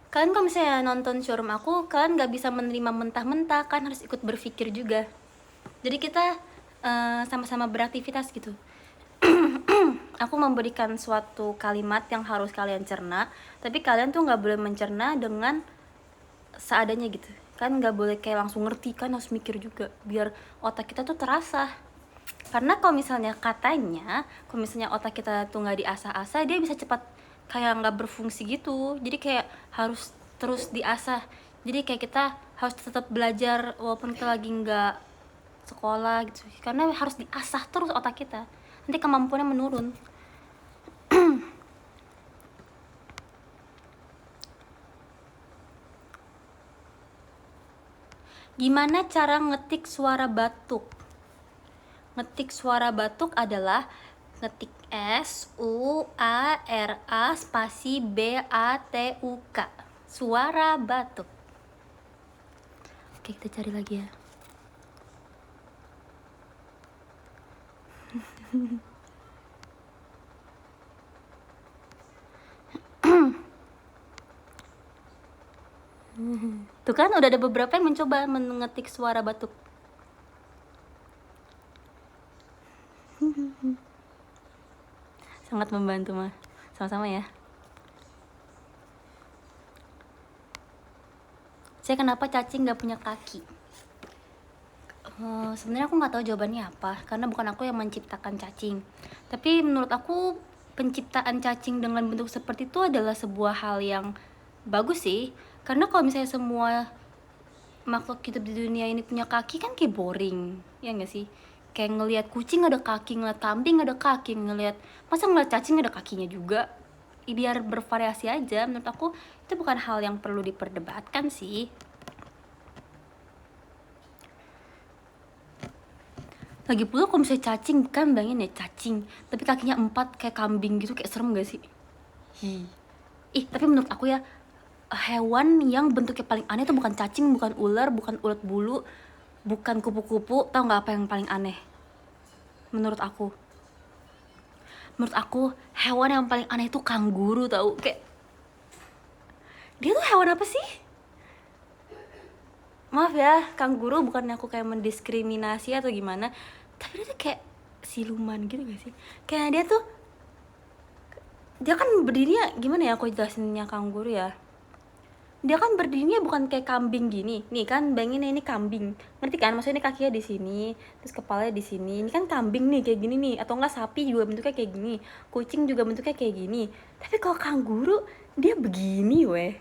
Kalian kalau misalnya nonton showroom aku, kalian gak bisa menerima mentah-mentah, kan harus ikut berpikir juga. Jadi kita sama-sama beraktivitas gitu. Aku memberikan suatu kalimat yang harus kalian cerna, tapi kalian tuh gak boleh mencerna dengan seadanya gitu. kan nggak boleh kayak langsung ngerti kan, harus mikir juga biar otak kita tuh terasa. Karena kalau misalnya katanya kalau misalnya otak kita tuh nggak diasah-asah, dia bisa cepat kayak nggak berfungsi gitu. Jadi kayak harus terus diasah. Jadi kayak kita harus tetap belajar walaupun kita lagi nggak sekolah gitu, karena harus diasah terus otak kita, nanti kemampuannya menurun. Gimana cara ngetik suara batuk? Ngetik suara batuk adalah ngetik SUARA spasi BATUK, suara batuk. Oke, kita cari lagi ya. Tuh kan udah ada beberapa yang mencoba mengetik suara batuk. Sangat membantu mah. Sama-sama ya. Saya kenapa cacing nggak punya kaki? Sebenarnya aku nggak tahu jawabannya apa, karena bukan aku yang menciptakan cacing. Tapi menurut aku penciptaan cacing dengan bentuk seperti itu adalah sebuah hal yang bagus sih. Karena kalau misalnya semua makhluk hidup di dunia ini punya kaki kan kayak boring, ya nggak sih? Kayak ngelihat kucing ada kaki, ngeliat kambing ada kaki, masa ngeliat cacing ada kakinya juga? Biar bervariasi aja. Menurut aku itu bukan hal yang perlu diperdebatkan sih. Lagi pula kalau misalnya cacing, kan bayangin ya cacing tapi kakinya 4 kayak kambing gitu, kayak serem gak sih? Tapi menurut aku ya, hewan yang bentuknya paling aneh itu bukan cacing, bukan ular, bukan ulat bulu, bukan kupu-kupu. Tau gak apa yang paling aneh? Menurut aku hewan yang paling aneh itu kanguru. Tau, kayak dia tuh hewan apa sih? Maaf ya, kanguru bukannya aku kayak mendiskriminasi atau gimana, tapi dia tuh kayak siluman gitu gak sih? Kayak dia kan berdirinya gimana ya, aku jelasinnya kanguru ya. Dia kan berdirinya bukan kayak kambing gini. Nih kan bayangin ini kambing. Ngerti kan? Maksudnya ini kakinya di sini, terus kepalanya di sini. Ini kan kambing nih kayak gini nih, atau enggak sapi juga bentuknya kayak gini. Kucing juga bentuknya kayak gini. Tapi kalau kanguru dia begini weh.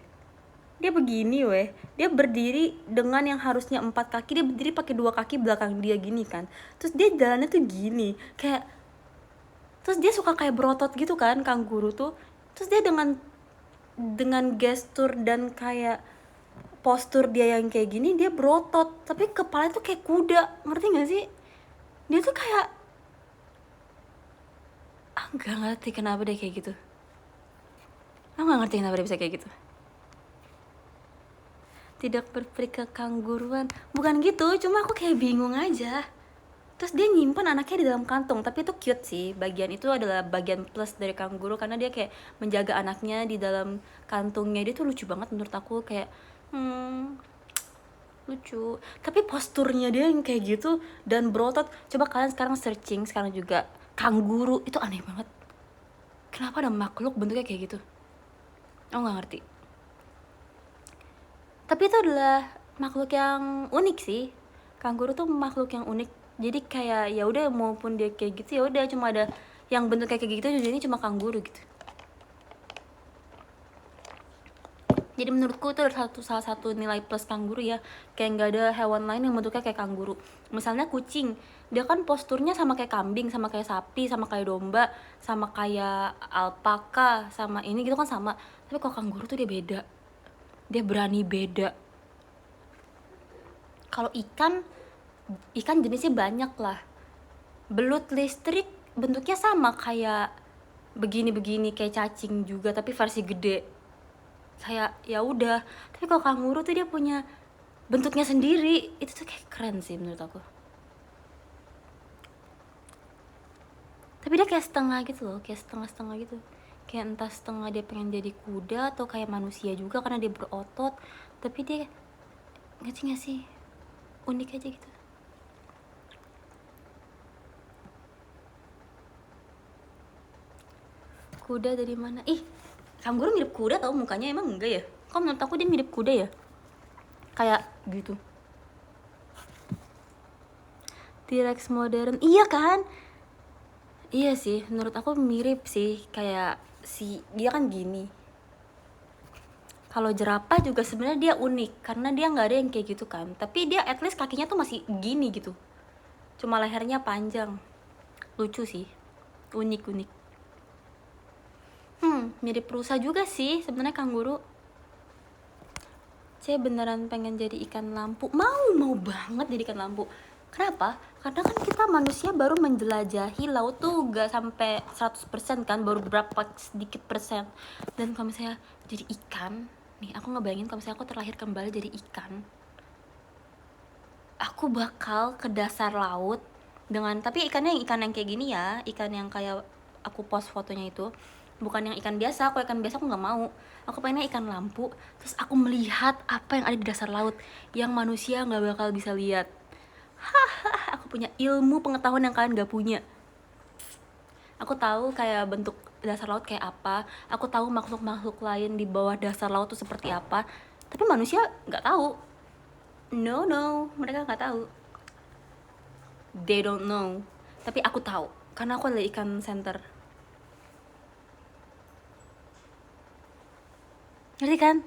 Dia berdiri dengan yang harusnya 4 kaki, dia berdiri pakai 2 kaki belakang dia gini kan. Terus dia jalannya tuh gini, kayak, terus dia suka kayak berotot gitu kan kanguru tuh. Terus dia dengan gestur dan kayak postur dia yang kayak gini, dia berotot tapi kepalanya tuh kayak kuda. Ngerti gak sih? Dia tuh kayak nggak ngerti kenapa dia kayak gitu. Aku nggak ngerti kenapa dia bisa kayak gitu. Tidak berperi kekangguruan, bukan gitu, cuma aku kayak bingung aja. Terus dia nyimpan anaknya di dalam kantong, tapi itu cute sih. Bagian itu adalah bagian plus dari kanguru, karena dia kayak menjaga anaknya di dalam kantungnya. Dia tuh lucu banget menurut aku, kayak lucu. Tapi posturnya dia yang kayak gitu dan berotot. Coba kalian sekarang searching sekarang juga, kanguru itu aneh banget. Kenapa ada makhluk bentuknya kayak gitu? Aku nggak ngerti. Tapi itu adalah makhluk yang unik sih. Kanguru tuh makhluk yang unik. Jadi kayak ya udah, maupun dia kayak gitu ya udah, cuma ada yang bentuk kayak gitu, jadi ini cuma kanguru gitu. Jadi menurutku itu salah satu nilai plus kanguru ya. Kayak nggak ada hewan lain yang bentuknya kayak kanguru. Misalnya kucing, dia kan posturnya sama kayak kambing, sama kayak sapi, sama kayak domba, sama kayak alpaka, sama ini gitu kan sama. Tapi kalau kanguru tuh dia beda. Dia berani beda. Kalau ikan jenisnya banyak lah. Belut listrik bentuknya sama kayak begini-begini, kayak cacing juga tapi versi gede. Saya ya udah. Tapi kalau kanguru tuh dia punya bentuknya sendiri. Itu tuh kayak keren sih menurut aku. Tapi dia kayak setengah gitu loh, kayak setengah-setengah gitu. Kayak entah setengah dia pengen jadi kuda atau kayak manusia juga karena dia berotot. Tapi dia ngerti gak sih? Unik aja gitu. Kuda dari mana? Kanguru mirip kuda tau mukanya, emang enggak ya? Kok menurut aku dia mirip kuda ya? kayak gitu. T-Rex modern, iya kan? Iya sih, menurut aku mirip sih, kayak si dia kan gini. Kalau jerapah juga sebenarnya dia unik karena dia nggak ada yang kayak gitu kan, tapi dia at least kakinya tuh masih gini gitu, cuma lehernya panjang. Lucu sih, unik. Mirip rusa juga sih sebenarnya kanguru. Saya beneran pengen jadi ikan lampu, mau banget jadi ikan lampu. Kenapa? Karena kan kita manusia baru menjelajahi laut tuh gak sampai 100% kan, baru berapa sedikit persen. Dan kalau misalnya jadi ikan nih, aku ngebayangin kalau misalnya aku terlahir kembali jadi ikan, aku bakal ke dasar laut dengan, tapi ikannya yang ikan yang kayak gini ya, ikan yang kayak aku post fotonya itu, bukan yang ikan biasa. Kalau ikan biasa aku nggak mau, aku pengennya ikan lampu. Terus aku melihat apa yang ada di dasar laut yang manusia nggak bakal bisa lihat. Aku punya ilmu pengetahuan yang kalian nggak punya. Aku tahu kayak bentuk dasar laut kayak apa, aku tahu makhluk-makhluk lain di bawah dasar laut tuh seperti apa, tapi manusia nggak tahu. No, mereka nggak tahu. They don't know. Tapi aku tahu karena aku adalah ikan center. Ngerti kan?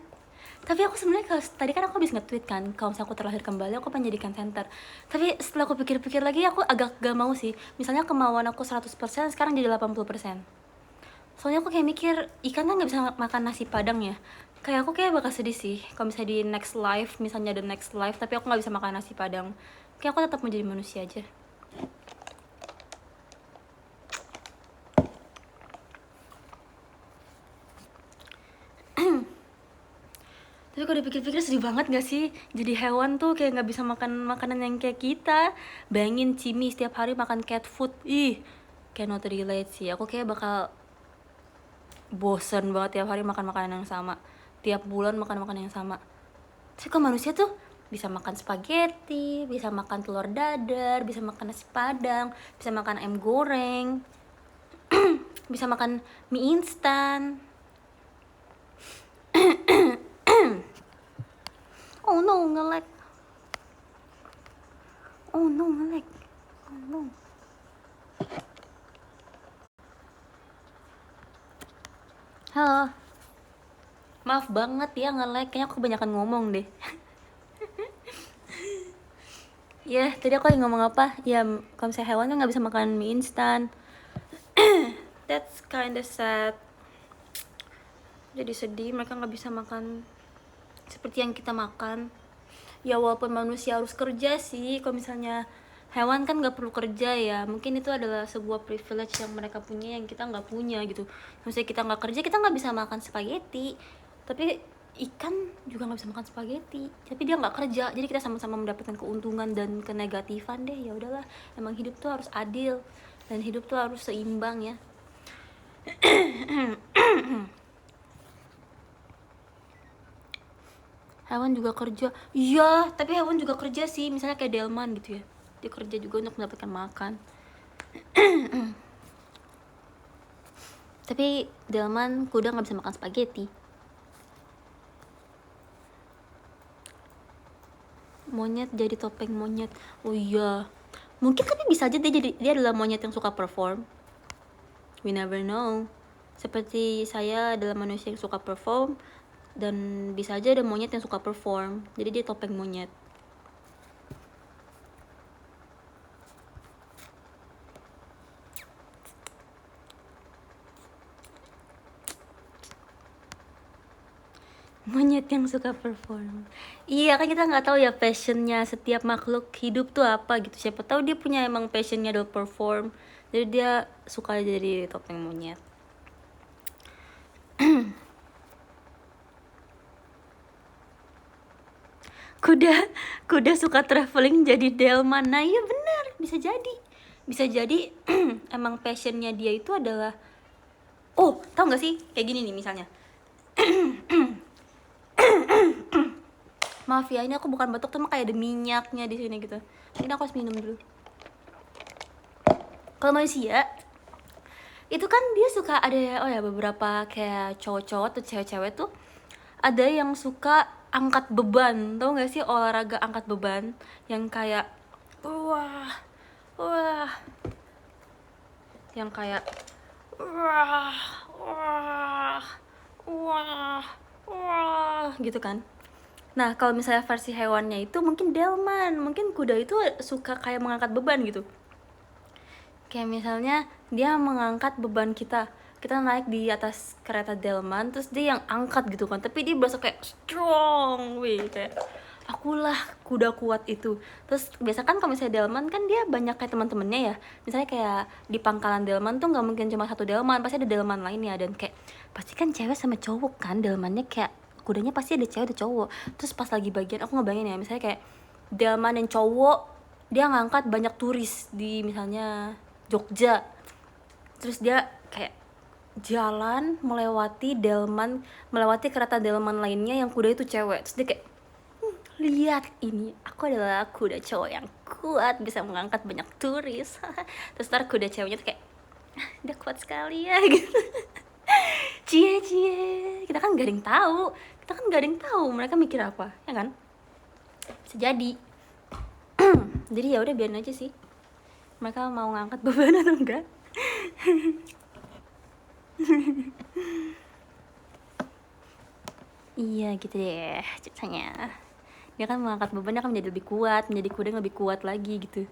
Tapi aku sebenarnya tadi kan aku habis nge-tweet kan, kalau misalnya aku terlahir kembali aku pengen jadi ikan center. Tapi setelah aku pikir-pikir lagi, aku agak gak mau sih. Misalnya kemauan aku 100% sekarang jadi 80%. Soalnya aku kayak mikir, ikan kan gak bisa makan nasi padang ya. Kayak aku kayak bakal sedih sih kalau misalnya di next life, misalnya the next life, tapi aku gak bisa makan nasi padang. Kayak aku tetap mau jadi manusia aja. Tapi kalau dipikir-pikir sedih banget gak sih? Jadi hewan tuh kayak gak bisa makan makanan yang kayak kita. Bayangin Cimi setiap hari makan cat food. Ih, cannot relate sih. Aku kayak bakal bosen banget tiap hari makan makanan yang sama. Tiap bulan makan makanan yang sama. Tapi kalau manusia tuh bisa makan spaghetti, bisa makan telur dadar, bisa makan nasi padang, bisa makan ayam goreng, bisa makan mie instan. Oh no, nge-lag. Oh no, nge-lag. Oh no. Halo. Maaf banget ya nge-lag, kayaknya aku kebanyakan ngomong deh. Ya, tadi aku lagi ngomong apa? Ya, kalau misalnya hewan kan gak bisa makan mie instan. That's kinda sad. Jadi sedih mereka gak bisa makan seperti yang kita makan. Ya walaupun manusia harus kerja sih, kalau misalnya hewan kan gak perlu kerja ya, mungkin itu adalah sebuah privilege yang mereka punya yang kita gak punya gitu. Misalnya kita gak kerja, kita gak bisa makan spaghetti, tapi ikan juga gak bisa makan spaghetti, tapi dia gak kerja, jadi kita sama-sama mendapatkan keuntungan dan kenegatifan deh. Ya udahlah, emang hidup tuh harus adil dan hidup tuh harus seimbang ya. Hewan juga kerja, iya, tapi hewan juga kerja sih, misalnya kayak delman gitu ya, dia kerja juga untuk mendapatkan makan. Tapi delman kuda nggak bisa makan spaghetti. Monyet jadi topeng monyet, oh iya, mungkin tapi bisa aja dia adalah monyet yang suka perform. We never know. Seperti saya adalah manusia yang suka perform, dan bisa aja ada monyet yang suka perform, jadi dia topeng monyet. Monyet yang suka perform. Iya kan, kita nggak tahu ya passionnya setiap makhluk hidup tuh apa gitu. Siapa tahu dia punya emang passionnya adalah perform, jadi dia suka jadi topeng monyet. kuda suka traveling jadi delman. Nah iya benar, bisa jadi emang passionnya dia itu adalah, oh tau nggak sih kayak gini nih misalnya. Maaf ya, ini aku bukan batuk, cuma kayak ada minyaknya di sini gitu. Ini aku harus minum dulu. Kalau manusia itu kan dia suka ada, oh ya, beberapa kayak cowok-cowok atau cewek-cewek tuh ada yang suka angkat beban. Tau gak sih olahraga angkat beban yang kayak wah wah, yang kayak wah wah wah wah gitu kan. Nah kalau misalnya versi hewannya itu mungkin delman, mungkin kuda itu suka kayak mengangkat beban gitu. Kayak misalnya dia mengangkat beban kita naik di atas kereta delman, terus dia yang angkat gitu kan, tapi dia berasa kayak strong, wih, kayak akulah kuda kuat itu. Terus biasa kan kalau misalnya delman kan dia banyak kayak teman-temannya ya, misalnya kayak di pangkalan delman tuh nggak mungkin cuma satu delman, pasti ada delman lainnya, dan kayak pasti kan cewek sama cowok kan delmannya, kayak kudanya pasti ada cewek ada cowok. Terus pas lagi bagian aku ngebayangin ya, misalnya kayak delman yang cowok dia ngangkat banyak turis di misalnya Jogja, terus dia kayak jalan melewati delman, melewati kereta delman lainnya yang kuda itu cewek, terus dia kayak lihat ini, aku adalah kuda cowok yang kuat bisa mengangkat banyak turis. Terus ntar kuda ceweknya tuh kayak dia kuat sekali ya gitu. Cie cie, kita kan gak ada yang tahu mereka mikir apa, ya kan, bisa jadi. Jadi ya udah biarin aja sih mereka mau ngangkat beban atau enggak. Iya gitu deh ceritanya. Dia kan mengangkat beban, dia akan menjadi lebih kuat, menjadi kuda yang lebih kuat lagi gitu.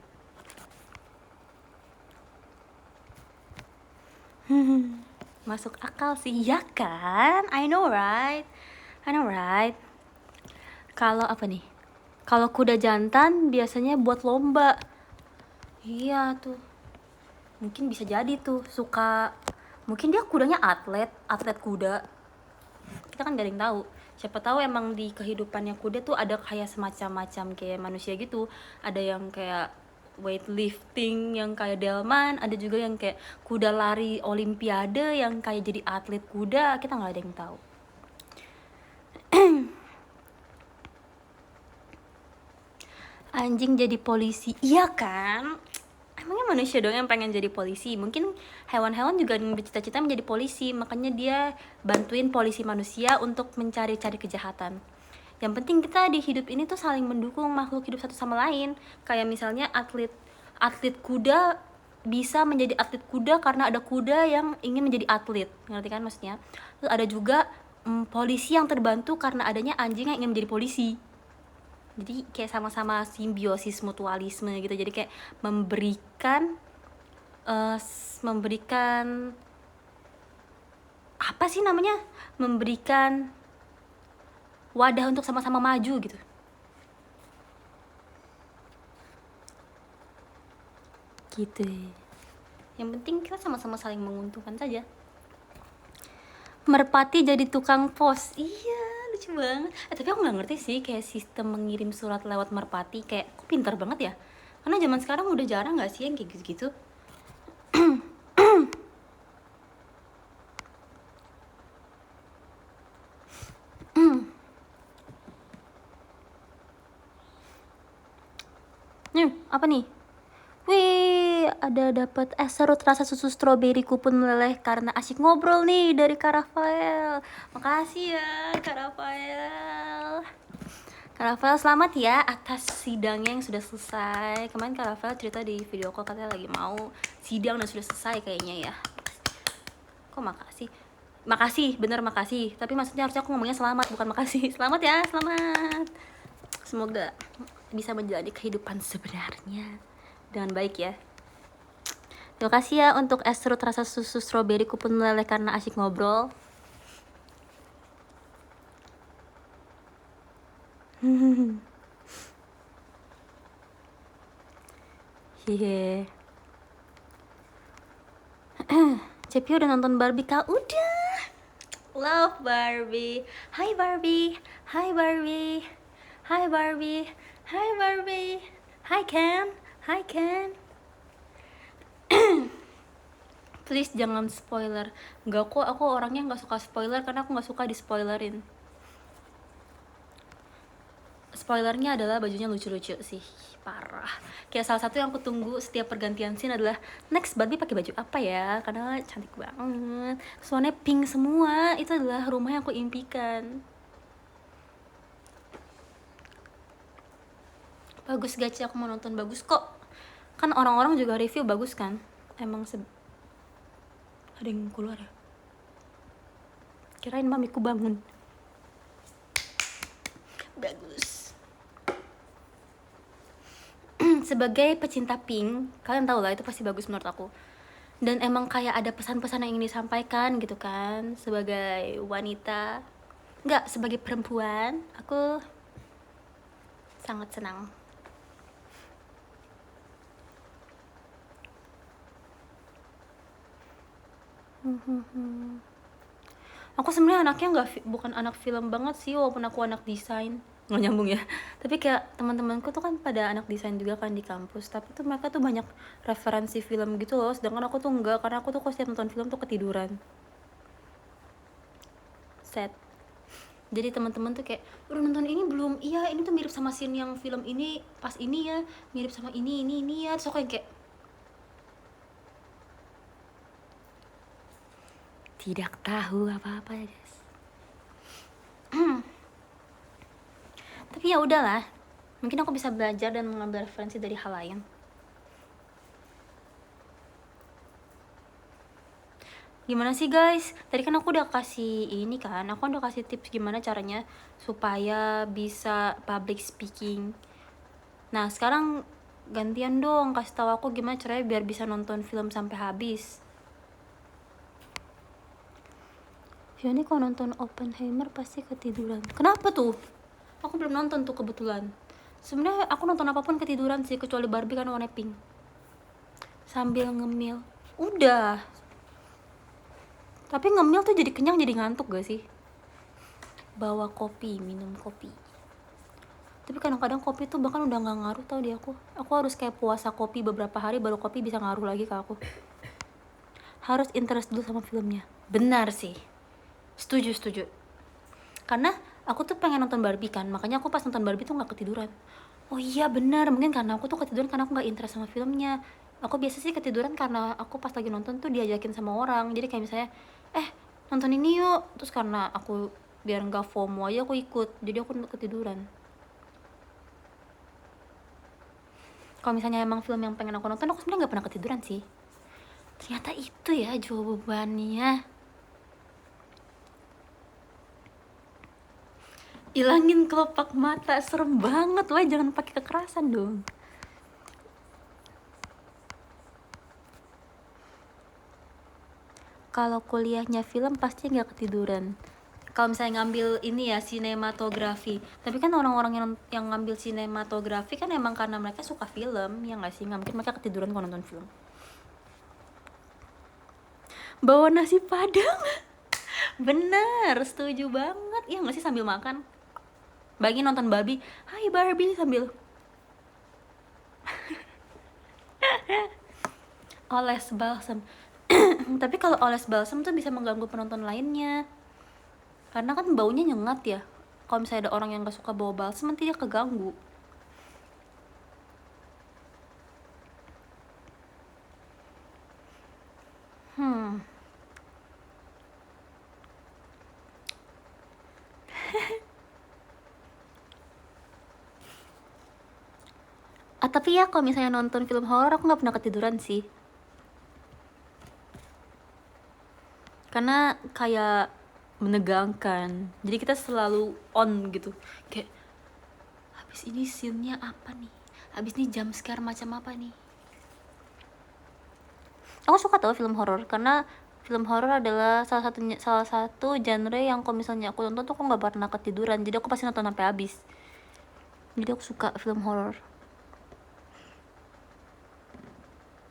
Masuk akal sih, ya kan? I know right. Kalau apa nih? Kalau kuda jantan biasanya buat lomba. Iya tuh. Mungkin bisa jadi tuh suka, mungkin dia kudanya atlet kuda. Kita kan gak ada yang tahu. Siapa tahu emang di kehidupannya kuda tuh ada kayak semacam-macam kayak manusia gitu. Ada yang kayak weightlifting yang kayak delman, ada juga yang kayak kuda lari olimpiade yang kayak jadi atlet kuda. Kita nggak ada yang tahu. Anjing jadi polisi, iya kan? Emangnya manusia dong yang pengen jadi polisi? Mungkin hewan-hewan juga bercita-cita menjadi polisi, makanya dia bantuin polisi manusia untuk mencari-cari kejahatan. Yang penting kita di hidup ini tuh saling mendukung makhluk hidup satu sama lain. Kayak misalnya atlet kuda bisa menjadi atlet kuda karena ada kuda yang ingin menjadi atlet, ngerti kan maksudnya? Terus ada juga polisi yang terbantu karena adanya anjing yang ingin menjadi polisi. Jadi kayak sama-sama simbiosis mutualisme gitu. Jadi kayak memberikan apa sih namanya, memberikan wadah untuk sama-sama maju gitu. Gitu. Yang penting kita sama-sama saling menguntungkan saja. Merpati jadi tukang pos, iya lucu banget. Tapi aku nggak ngerti sih kayak sistem mengirim surat lewat merpati, kayak kok pintar banget ya, karena zaman sekarang udah jarang nggak sih yang kayak gitu-gitu. Apa nih? Wih, ada dapat es serut rasa susu stroberi kupon meleleh karena asyik ngobrol nih dari Kak Rafael. Makasih ya Kak Rafael. Kak Rafael selamat ya atas sidangnya yang sudah selesai. Kemarin Kak Rafael cerita di video call katanya lagi mau sidang dan sudah selesai kayaknya ya. Kok makasih? Makasih, bener makasih. Tapi maksudnya harusnya aku ngomongnya selamat, bukan makasih. Selamat ya, selamat. Semoga bisa menjalani kehidupan sebenarnya dengan baik ya. Terima kasih ya untuk es serut rasa susu stroberi kupon meleleh karena asyik ngobrol. Hehe. Cepi udah nonton Barbie kah? Udah. Love Barbie. Hai Barbie. Hai Barbie. Hai Barbie. Hai Barbie. Hai Ken. Hai Ken. Please jangan spoiler. Enggak kok, aku orangnya nggak suka spoiler karena aku nggak suka di spoilerin. Spoilernya adalah bajunya lucu-lucu sih, parah. Kayak salah satu yang aku tunggu setiap pergantian scene adalah next Barbie pakai baju apa ya, karena cantik banget. Soalnya pink semua, itu adalah rumah yang aku impikan. Bagus Gaci, aku mau nonton. Bagus kok, kan orang-orang juga review bagus kan. Emang ada yang keluar ya, kirain mamiku bangun. Bagus. Sebagai pecinta Pink, kalian tau lah itu pasti bagus menurut aku. Dan emang kayak ada pesan-pesan yang ingin disampaikan gitu kan. Sebagai wanita, enggak, sebagai perempuan, aku sangat senang. Aku sebenarnya anaknya bukan anak film banget sih, walaupun aku anak desain. Nggak nyambung ya. Tapi kayak teman-temanku tuh kan pada anak desain juga kan di kampus. Tapi tuh mereka tuh banyak referensi film gitu loh. Sedangkan aku tuh enggak, karena aku tuh kalau setiap nonton film tuh ketiduran. Sad. Jadi teman-teman tuh kayak, udah nonton ini belum? Iya, ini tuh mirip sama scene yang film ini pas ini ya, mirip sama ini ya. Terus aku yang kayak, tidak tahu apa-apa ya guys. Tapi ya udahlah, mungkin aku bisa belajar dan mengambil referensi dari hal lain. Gimana sih guys, tadi kan aku udah kasih ini kan, aku udah kasih tips gimana caranya supaya bisa public speaking. Nah sekarang gantian dong, kasih tahu aku gimana caranya biar bisa nonton film sampai habis. Fiona kalau nonton Oppenheimer pasti ketiduran. Kenapa tuh? Aku belum nonton tuh kebetulan. Sebenarnya aku nonton apapun ketiduran sih, kecuali Barbie kan warna pink. Sambil ngemil. Udah. Tapi ngemil tuh jadi kenyang, jadi ngantuk gak sih? Bawa kopi, minum kopi. Tapi kadang-kadang kopi tuh bahkan udah gak ngaruh tau di aku. Aku harus kayak puasa kopi beberapa hari baru kopi bisa ngaruh lagi ke aku. Harus interest dulu sama filmnya. Benar sih. Setuju. Karena aku tuh pengen nonton Barbie kan, makanya aku pas nonton Barbie tuh gak ketiduran. Oh iya benar, mungkin karena aku tuh ketiduran karena aku gak interest sama filmnya. Aku biasa sih ketiduran karena aku pas lagi nonton tuh diajakin sama orang. Jadi kayak misalnya, nonton ini yuk. Terus karena aku biar gak FOMO aja aku ikut, jadi aku ketiduran. Kalau misalnya emang film yang pengen aku nonton, aku sebenarnya gak pernah ketiduran sih. Ternyata itu ya jawabannya. Ilangin kelopak mata, serem banget. Wah, jangan pakai kekerasan dong. Kalau kuliahnya film pasti nggak ketiduran. Kalau misalnya ngambil ini ya, sinematografi. Tapi kan orang-orang yang ngambil sinematografi kan emang karena mereka suka film, ya nggak sih? Nggak mungkin mereka ketiduran kalau nonton film. Bawa nasi padang. Bener, setuju banget. Ya nggak sih, sambil makan. Bagi nonton Barbie, hai Barbie, sambil oles balsam. Tapi kalau oles balsam tuh bisa mengganggu penonton lainnya, karena kan baunya nyengat ya. Kalau misalnya ada orang yang gak suka bau balsam, nanti dia keganggu. Tapi ya kalau misalnya nonton film horor aku nggak pernah ketiduran sih, karena kayak menegangkan. Jadi kita selalu on gitu, kayak habis ini scene-nya apa nih, habis ini jump scare macam apa nih. Aku suka tau film horor, karena film horor adalah salah satu genre yang kalau misalnya aku nonton tuh aku nggak pernah ketiduran. Jadi aku pasti nonton sampai habis. Jadi aku suka film horor.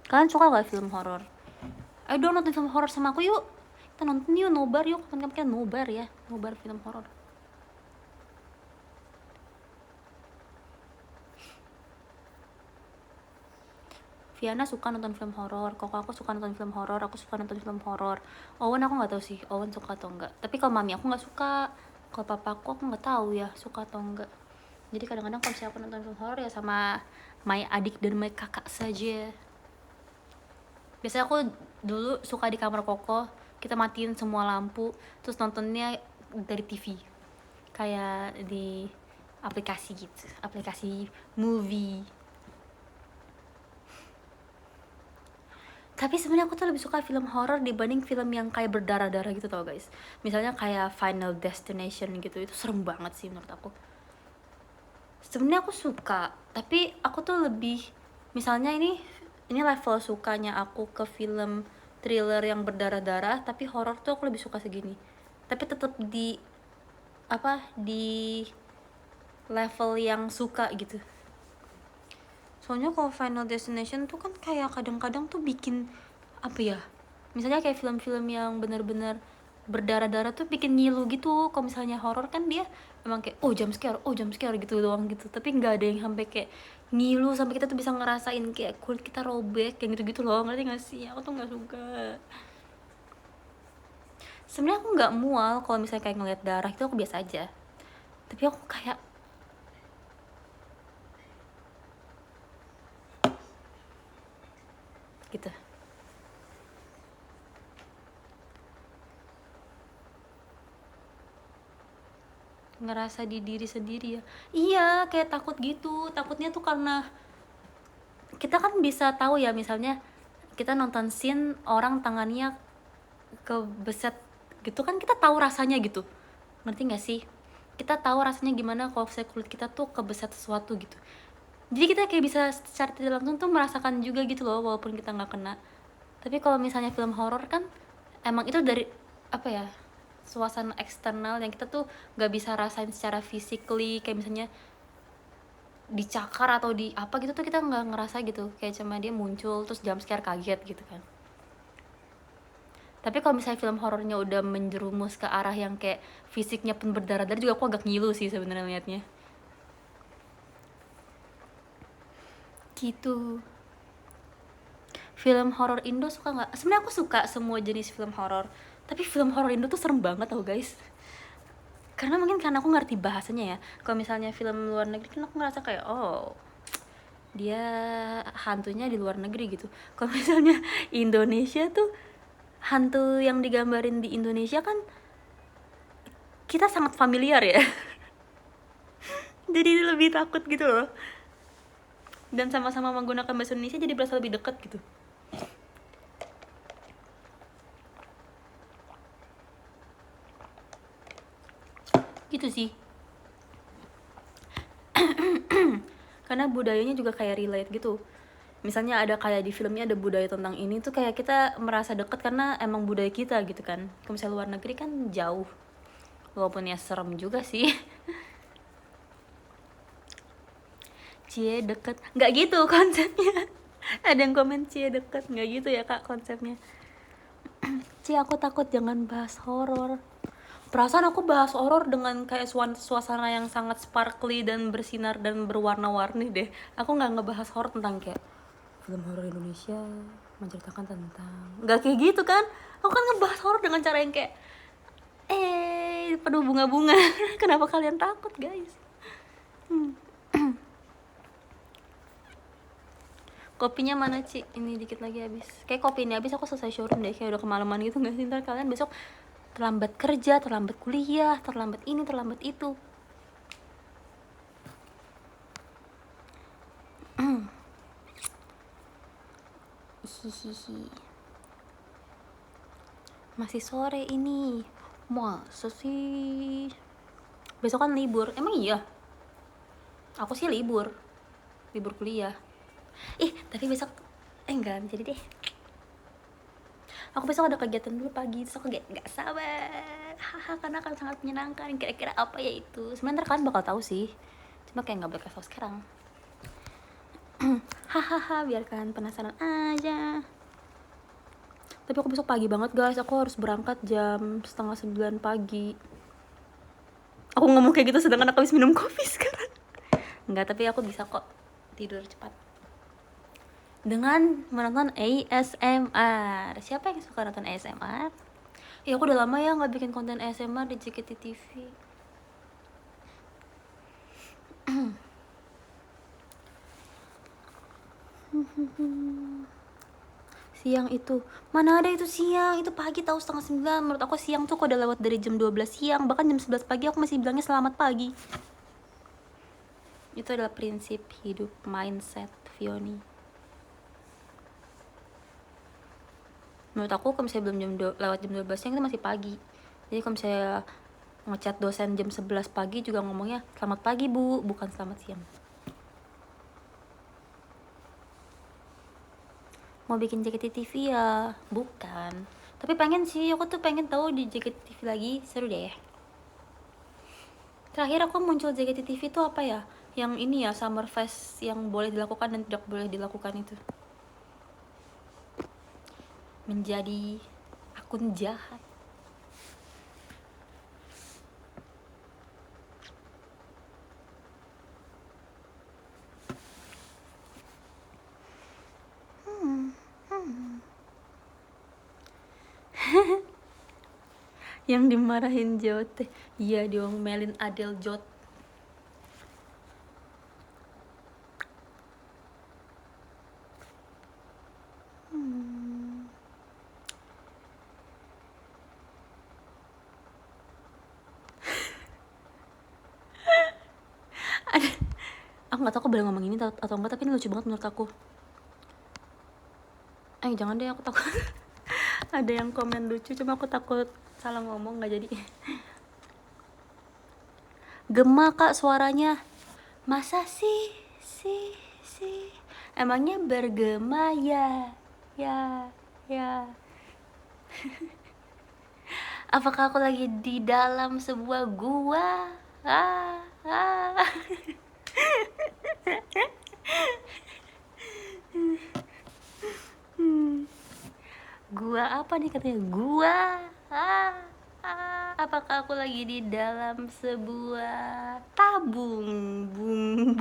Kalian suka gak film horor? Ayo dong nonton film horor sama aku yuk. Kita nonton yuk, nobar yuk. Kapan-kapan kita nobar ya, nobar film horor. Viana suka nonton film horor, Koko aku suka nonton film horor, aku suka nonton film horor. Owen aku nggak tahu sih, Owen suka atau enggak. Tapi kalau mami aku nggak suka, kalau papa aku nggak tahu ya suka atau enggak. Jadi kadang-kadang kalau misalnya aku nonton film horor ya sama my adik dan my kakak saja. Biasanya aku dulu suka di kamar Koko, kita matiin semua lampu, terus nontonnya dari TV. Kayak di aplikasi gitu, aplikasi movie. Tapi sebenarnya aku tuh lebih suka film horor dibanding film yang kayak berdarah-darah gitu tau guys. Misalnya kayak Final Destination gitu, itu serem banget sih menurut aku. Sebenarnya aku suka, tapi aku tuh lebih, misalnya ini level sukanya aku ke film thriller yang berdarah-darah, tapi horor tuh aku lebih suka segini. Tapi tetap di di level yang suka gitu. Soalnya kalau Final Destination tuh kan kayak kadang-kadang tuh bikin apa ya, misalnya kayak film-film yang benar-benar berdarah-darah tuh bikin ngilu gitu. Kalau misalnya horor kan dia emang kayak oh jump scare gitu doang gitu, tapi nggak ada yang sampai kayak ngilu sampai kita tuh bisa ngerasain kayak kulit kita robek kayak gitu-gitu loh, ngerti gak sih? Aku tuh nggak suka. Sebenarnya aku nggak mual kalau misalnya kayak ngeliat darah itu, aku biasa aja, tapi aku kayak gitu, ngerasa di diri sendiri ya. Iya, kayak takut gitu. Takutnya tuh karena kita kan bisa tahu ya, misalnya kita nonton scene orang tangannya kebeset gitu kan, kita tahu rasanya gitu, ngerti gak sih? Kita tahu rasanya gimana kalau kulit kita tuh kebeset sesuatu gitu. Jadi kita kayak bisa secara tidak langsung tuh merasakan juga gitu loh, walaupun kita nggak kena. Tapi kalau misalnya film horor kan emang itu dari apa ya, suasana eksternal yang kita tuh nggak bisa rasain secara physically, kayak misalnya dicakar atau di apa gitu tuh kita nggak ngerasa gitu, kayak cuma dia muncul terus jump scare kaget gitu kan. Tapi kalau misalnya film horornya udah menjerumus ke arah yang kayak fisiknya pun berdarah-darah juga, aku agak ngilu sih sebenarnya liatnya gitu. Film horor Indo suka nggak? Sebenarnya aku suka semua jenis film horor, tapi film horor Indo tuh serem banget tau guys. Karena mungkin karena aku ngerti bahasanya ya. Kalau misalnya film luar negeri kan aku ngerasa kayak oh dia hantunya di luar negeri gitu. Kalau misalnya Indonesia tuh, hantu yang digambarin di Indonesia kan kita sangat familiar ya. Jadi lebih takut gitu loh. Dan sama-sama menggunakan bahasa Indonesia jadi berasa lebih dekat gitu. Gitu sih. Karena budayanya juga kayak relate gitu. Misalnya ada kayak di filmnya ada budaya tentang ini tuh kayak kita merasa deket karena emang budaya kita gitu kan. Kalau misalnya luar negeri kan jauh, walaupun ya serem juga sih. Cie deket, nggak gitu konsepnya. Ada yang komen cie deket, nggak gitu ya kak konsepnya. Cie aku takut, jangan bahas horor. Perasaan aku bahas horor dengan kayak suasana yang sangat sparkly dan bersinar dan berwarna-warni deh. Aku nggak ngebahas horor tentang kayak film horor Indonesia menceritakan tentang, nggak kayak gitu kan. Aku kan ngebahas horor dengan cara yang kayak penuh bunga-bunga. Kenapa kalian takut guys? Kopinya mana Ci? Ini dikit lagi habis. Kayak kopi ini habis aku selesai showroom deh. Kayak udah kemalaman gitu nggak sih? Ntar kalian besok terlambat kerja, terlambat kuliah, terlambat ini, terlambat itu. Hihihi. Masih sore ini. Masa sih? Besok kan libur. Emang iya? Aku sih libur. Libur kuliah. Tapi besok enggak jadi deh. Aku besok ada kegiatan dulu pagi, terus aku gak sabar. Karena akan sangat menyenangkan. Kira-kira apa ya itu? Sebenarnya kalian bakal tahu sih, cuma kayak nggak boleh kasih tahu sekarang. Biar kalian penasaran aja. Tapi aku besok pagi banget guys, aku harus berangkat jam 8:30 pagi. Aku ngomong kayak gitu sedangkan aku habis minum kopi sekarang. Enggak, tapi aku bisa kok tidur cepat dengan menonton ASMR. Siapa yang suka nonton ASMR? Ya aku udah lama ya nggak bikin konten ASMR di JKT TV. Siang itu mana ada, itu siang, itu pagi tahu 8:30. Menurut aku siang tuh kok udah lewat dari jam 12 siang, bahkan jam 11 pagi aku masih bilangnya selamat pagi. Itu adalah prinsip hidup, mindset Vioni. Menurut aku kalau misalnya belum lewat jam 12 siang itu masih pagi. Jadi kalau misalnya ngechat dosen jam 11 pagi juga ngomongnya selamat pagi bu, bukan selamat siang. Mau bikin JKT TV ya? Bukan. Tapi pengen sih, aku tuh pengen tahu di JKT TV lagi, seru deh. Terakhir aku muncul JKT TV tuh apa ya? Yang ini ya, Summer Fest yang boleh dilakukan dan tidak boleh dilakukan itu. Menjadi akun jahat. Yang dimarahin Jot, iya diomelin Adele Jot. Aku nggak tahu aku boleh ngomong ini atau enggak, tapi ini lucu banget menurut aku. Jangan deh, aku takut ada yang komen lucu, cuma aku takut salah ngomong, nggak jadi. Gema kak suaranya. Masa sih emangnya bergema ya. Apakah aku lagi di dalam sebuah gua? Gua apa nih katanya? Gua apakah aku lagi di dalam sebuah tabung bung.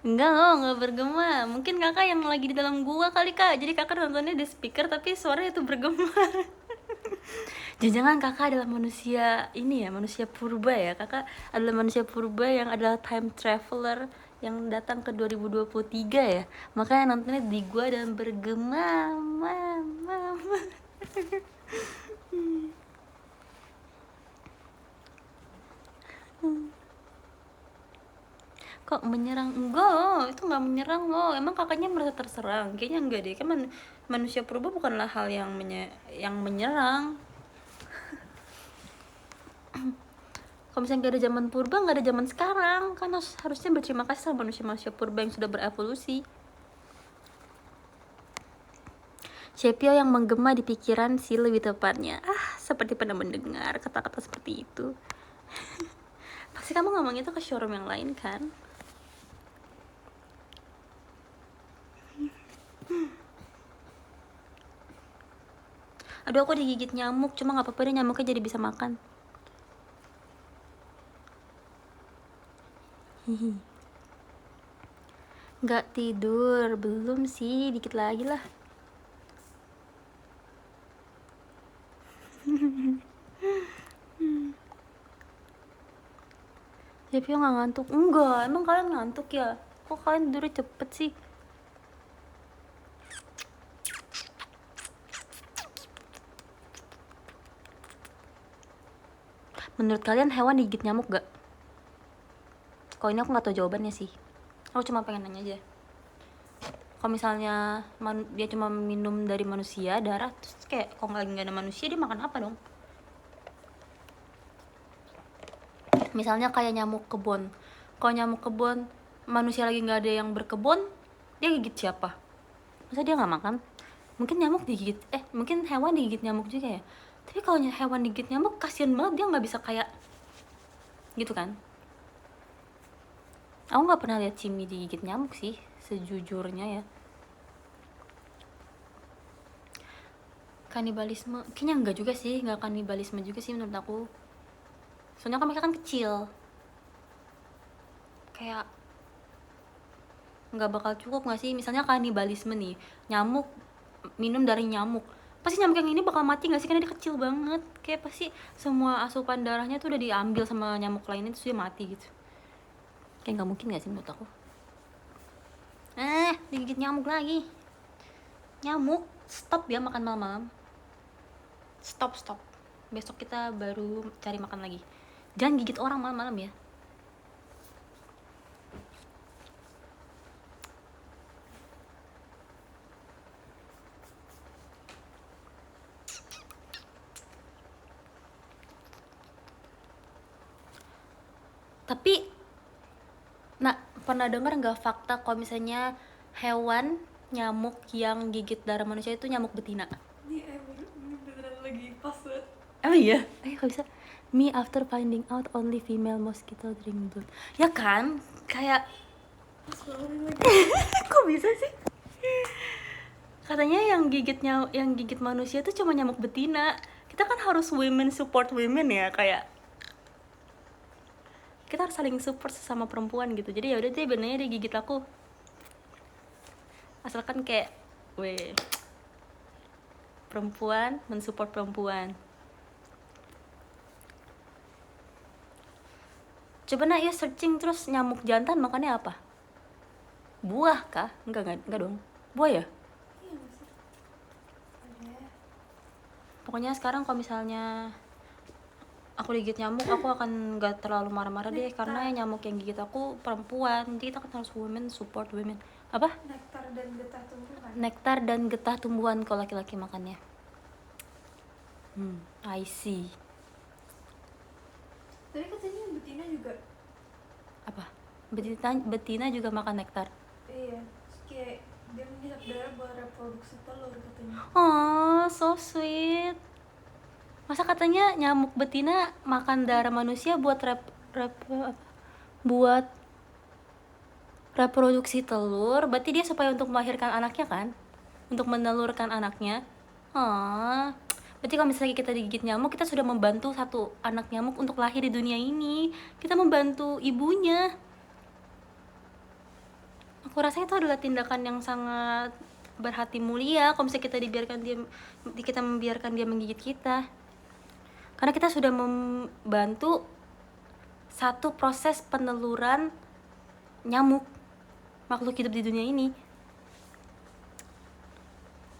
Enggak bergema. Mungkin kakak yang lagi di dalam gua kali kak. Jadi kakak nontonnya di speaker tapi suaranya itu bergema. Jangan-jangan kakak adalah manusia ini ya, manusia purba ya. Kakak adalah manusia purba yang adalah time traveler yang datang ke 2023 ya. Makanya nontonnya di gua dan bergema. Kok menyerang? Enggak, itu nggak menyerang loh. Emang kakaknya merasa terserang? Kayaknya enggak deh. Kan manusia purba bukanlah hal yang menyerang. Kalau misalnya nggak ada zaman purba, nggak ada zaman sekarang. Kan harusnya berterima kasih sama manusia purba yang sudah berevolusi. Shepio yang menggema di pikiran sih lebih tepatnya. Seperti pernah mendengar kata-kata seperti itu. Pasti kamu ngomong itu ke showroom yang lain kan? Aduh, aku digigit nyamuk, cuma nggak apa-apa deh, nyamuknya jadi bisa makan. Nggak tidur, belum sih, dikit lagi lah. Shepio nggak ngantuk? Enggak, emang kalian ngantuk ya? Kok kalian tidur cepet sih? Menurut kalian hewan digigit nyamuk gak? Kalau ini aku nggak tahu jawabannya sih. Aku cuma pengen nanya aja. Kalau misalnya dia cuma minum dari manusia darah, terus kayak kalau nggak ada manusia dia makan apa dong? Misalnya kayak nyamuk kebon. Kalau nyamuk kebon manusia lagi nggak ada yang berkebun, dia gigit siapa? Masa dia nggak makan? Mungkin nyamuk digigit, mungkin hewan digigit nyamuk juga ya. Tapi kalau hewan digigit nyamuk kasian banget, dia nggak bisa kayak gitu kan. Aku nggak pernah lihat Cimi digigit nyamuk sih sejujurnya ya. Kanibalisme kayaknya enggak juga sih, nggak kanibalisme juga sih menurut aku. Soalnya kan mereka kan kecil, kayak nggak bakal cukup nggak sih. Misalnya kanibalisme nih, nyamuk minum dari nyamuk, pasti nyamuk yang ini bakal mati nggak sih, karena dia kecil banget. Kayak pasti semua asupan darahnya tuh udah diambil sama nyamuk lainnya terus dia mati gitu. Kayak nggak mungkin nggak sih menurut aku. Digigit nyamuk lagi. Nyamuk, stop ya makan malam-malam. Stop. Besok kita baru cari makan lagi. Jangan gigit orang malam-malam ya. Tapi, pernah dengar nggak fakta kalau misalnya hewan nyamuk yang gigit darah manusia itu nyamuk betina? Ini beneran lagi pas banget. Oh iya? Kok bisa? Me after finding out only female mosquito drink blood. Ya kan? Kayak Pas banget ini lagi. kok bisa sih? Katanya yang gigit manusia itu cuma nyamuk betina. Kita kan harus women support women ya, kayak kita harus saling support sesama perempuan gitu. Jadi ya udah deh, benarnya dia gigit aku. Asalkan kayak perempuan mensupport perempuan. Coba ya searching terus nyamuk jantan makannya apa? Buah kah? Enggak dong. Buah ya? Iya nggak sih? Ada. Pokoknya sekarang kalau misalnya aku digigit nyamuk, aku akan gak terlalu marah-marah deh, karena nyamuk yang gigit aku perempuan. Jadi kita kan harus women support women. Apa? Nektar dan getah tumbuhan. Nektar dan getah tumbuhan kalau laki-laki makannya. I see. Tadi katanya betina juga. Apa? Betina juga makan nektar. Iya, terus kayak dia menghisap darah buat reproduksi telur katanya. Oh, so sweet. Masa katanya nyamuk betina makan darah manusia buat buat reproduksi telur? Berarti dia supaya untuk melahirkan anaknya kan? Untuk menelurkan anaknya. Berarti kalau misalnya kita digigit nyamuk, kita sudah membantu satu anak nyamuk untuk lahir di dunia ini. Kita membantu ibunya. Aku rasa itu adalah tindakan yang sangat berhati mulia kalau misalnya kita membiarkan dia menggigit kita. Karena kita sudah membantu satu proses peneluran nyamuk, makhluk hidup di dunia ini.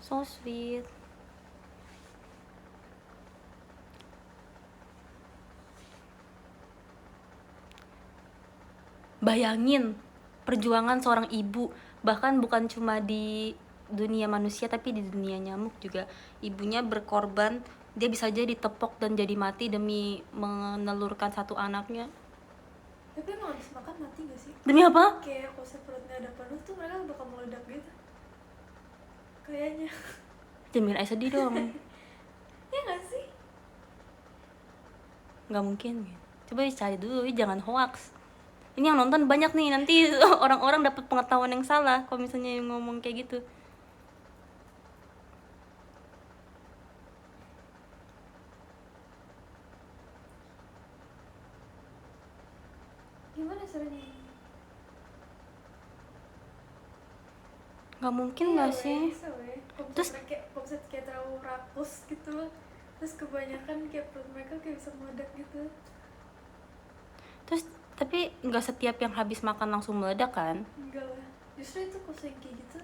So sweet. Bayangin perjuangan seorang ibu, bahkan bukan cuma di dunia manusia tapi di dunia nyamuk juga. Ibunya berkorban, dia bisa aja ditepok dan jadi mati demi menelurkan satu anaknya. Tapi emang habis makan mati gak sih? Demi apa? Kayak kalau perutnya ada penuh tuh mereka bakal meledak gitu. Kayaknya. Jamin aja sedih dong. Iya gak sih? Nggak mungkin. Coba cari dulu, jangan hoax. Ini yang nonton banyak nih, nanti orang-orang dapat pengetahuan yang salah kalau misalnya ngomong kayak gitu. Gimana caranya? Nggak mungkin nggak sih? Terus kayak terlalu rakus gitu, terus kebanyakan kayak perut mereka kayak bisa meledak gitu. Terus tapi nggak setiap yang habis makan langsung meledak kan? Enggak lah, justru itu kalau yang kayak gitu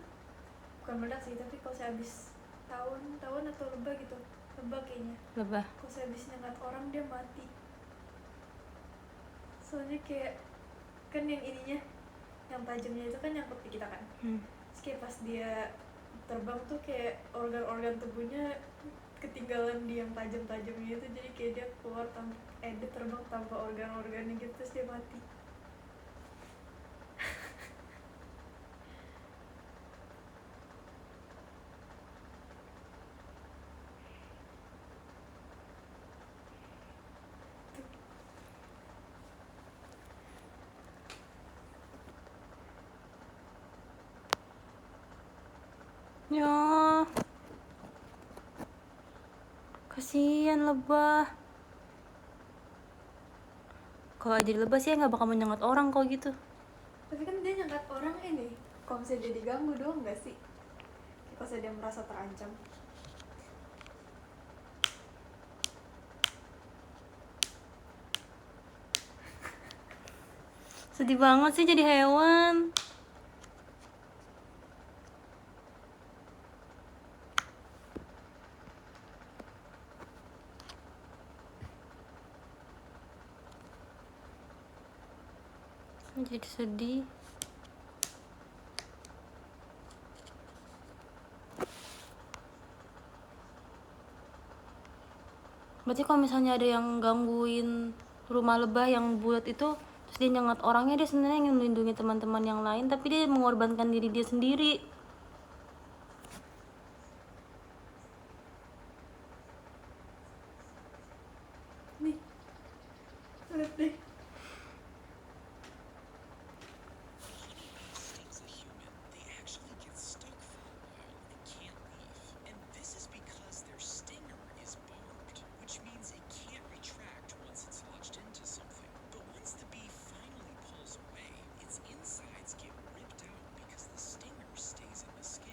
bukan meledak sih, tapi kalau saya habis tawon atau lebah gitu, lebah kayaknya. Lebah. Kalau saya habis nyengat orang dia mati. Soalnya kayak kan yang ininya, yang tajamnya itu kan nyangkut di kita kan. Terus kayak pas dia terbang tuh kayak organ-organ tubuhnya ketinggalan di yang tajam-tajamnya itu, jadi kayak dia keluar dia terbang tanpa organ-organnya gitu, terus dia mati. Ya, kasihan lebah. Kalau jadi lebah sih nggak bakal menyengat orang kalau gitu. Tapi kan dia nyangkat orang ini, kalau misalnya dia diganggu doang nggak sih? Kalau misalnya dia merasa terancam. Sedih banget sih jadi hewan. Jadi sedih. Berarti kalau misalnya ada yang gangguin rumah lebah yang bulat itu, terus dia nyengat orangnya, dia sebenarnya ingin melindungi teman-teman yang lain, tapi dia mengorbankan diri dia sendiri. Nih, lihat deh.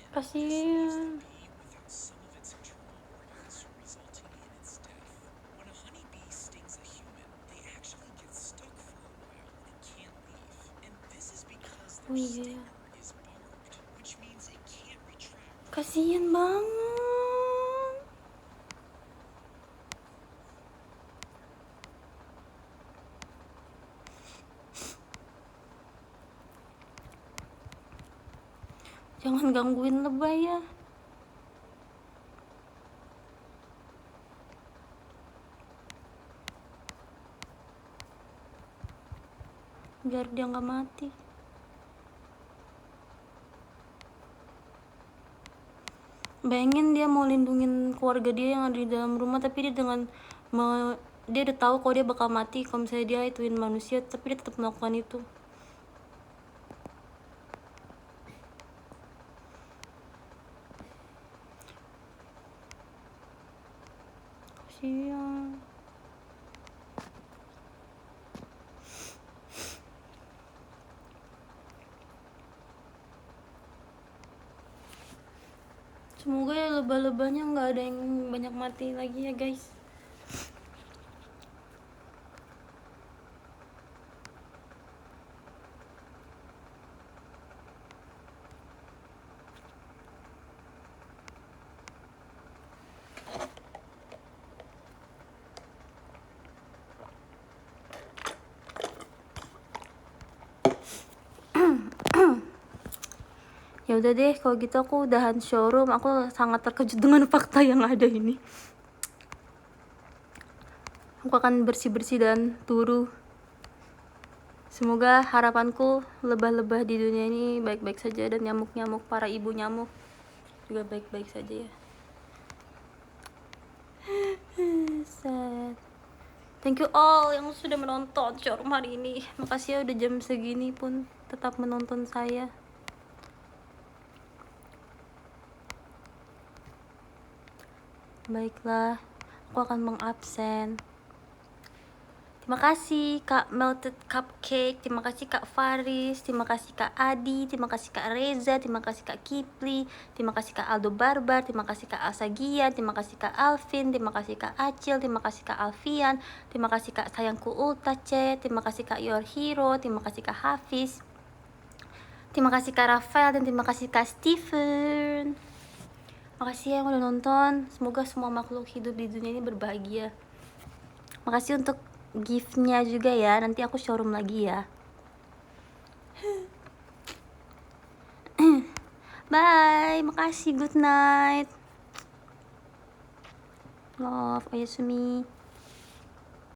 Kasihan. Oh iya, kasihan banget. Jangan gangguin lebah ya. Biar dia nggak mati. Bayangin dia mau lindungin keluarga dia yang ada di dalam rumah, tapi dia dia udah tahu kalau dia bakal mati kalau misalnya dia ituin manusia, tapi dia tetap melakukan itu. Kasihan. Semoga ya lebah-lebahnya nggak ada yang banyak mati lagi ya guys. Ya udah deh, kalau gitu aku udahan showroom. Aku sangat terkejut dengan fakta yang ada ini. Aku akan bersih-bersih dan turu. Semoga harapanku lebah-lebah di dunia ini baik-baik saja, dan nyamuk-nyamuk, para ibu nyamuk juga baik-baik saja ya. Sad. Thank you all yang sudah menonton showroom hari ini. Makasih ya udah jam segini pun tetap menonton saya. Baiklah, aku akan mengabsen. Terima kasih Kak Melted Cupcake, terima kasih Kak Faris, terima kasih Kak Adi, terima kasih Kak Reza, terima kasih Kak Kipli, terima kasih Kak Aldo Barbar, terima kasih Kak Alsagia, terima kasih Kak Alvin, terima kasih Kak Acil, terima kasih Kak Alfian, terima kasih Kak Sayangku Ultace, terima kasih Kak Your Hero, terima kasih Kak Hafiz, terima kasih Kak Rafael, dan terima kasih Kak Steven. Makasih yang udah nonton. Semoga semua makhluk hidup di dunia ini berbahagia. Makasih untuk gift-nya juga ya. Nanti aku showroom lagi ya. Bye. Makasih. Good night. Love. Oyasumi.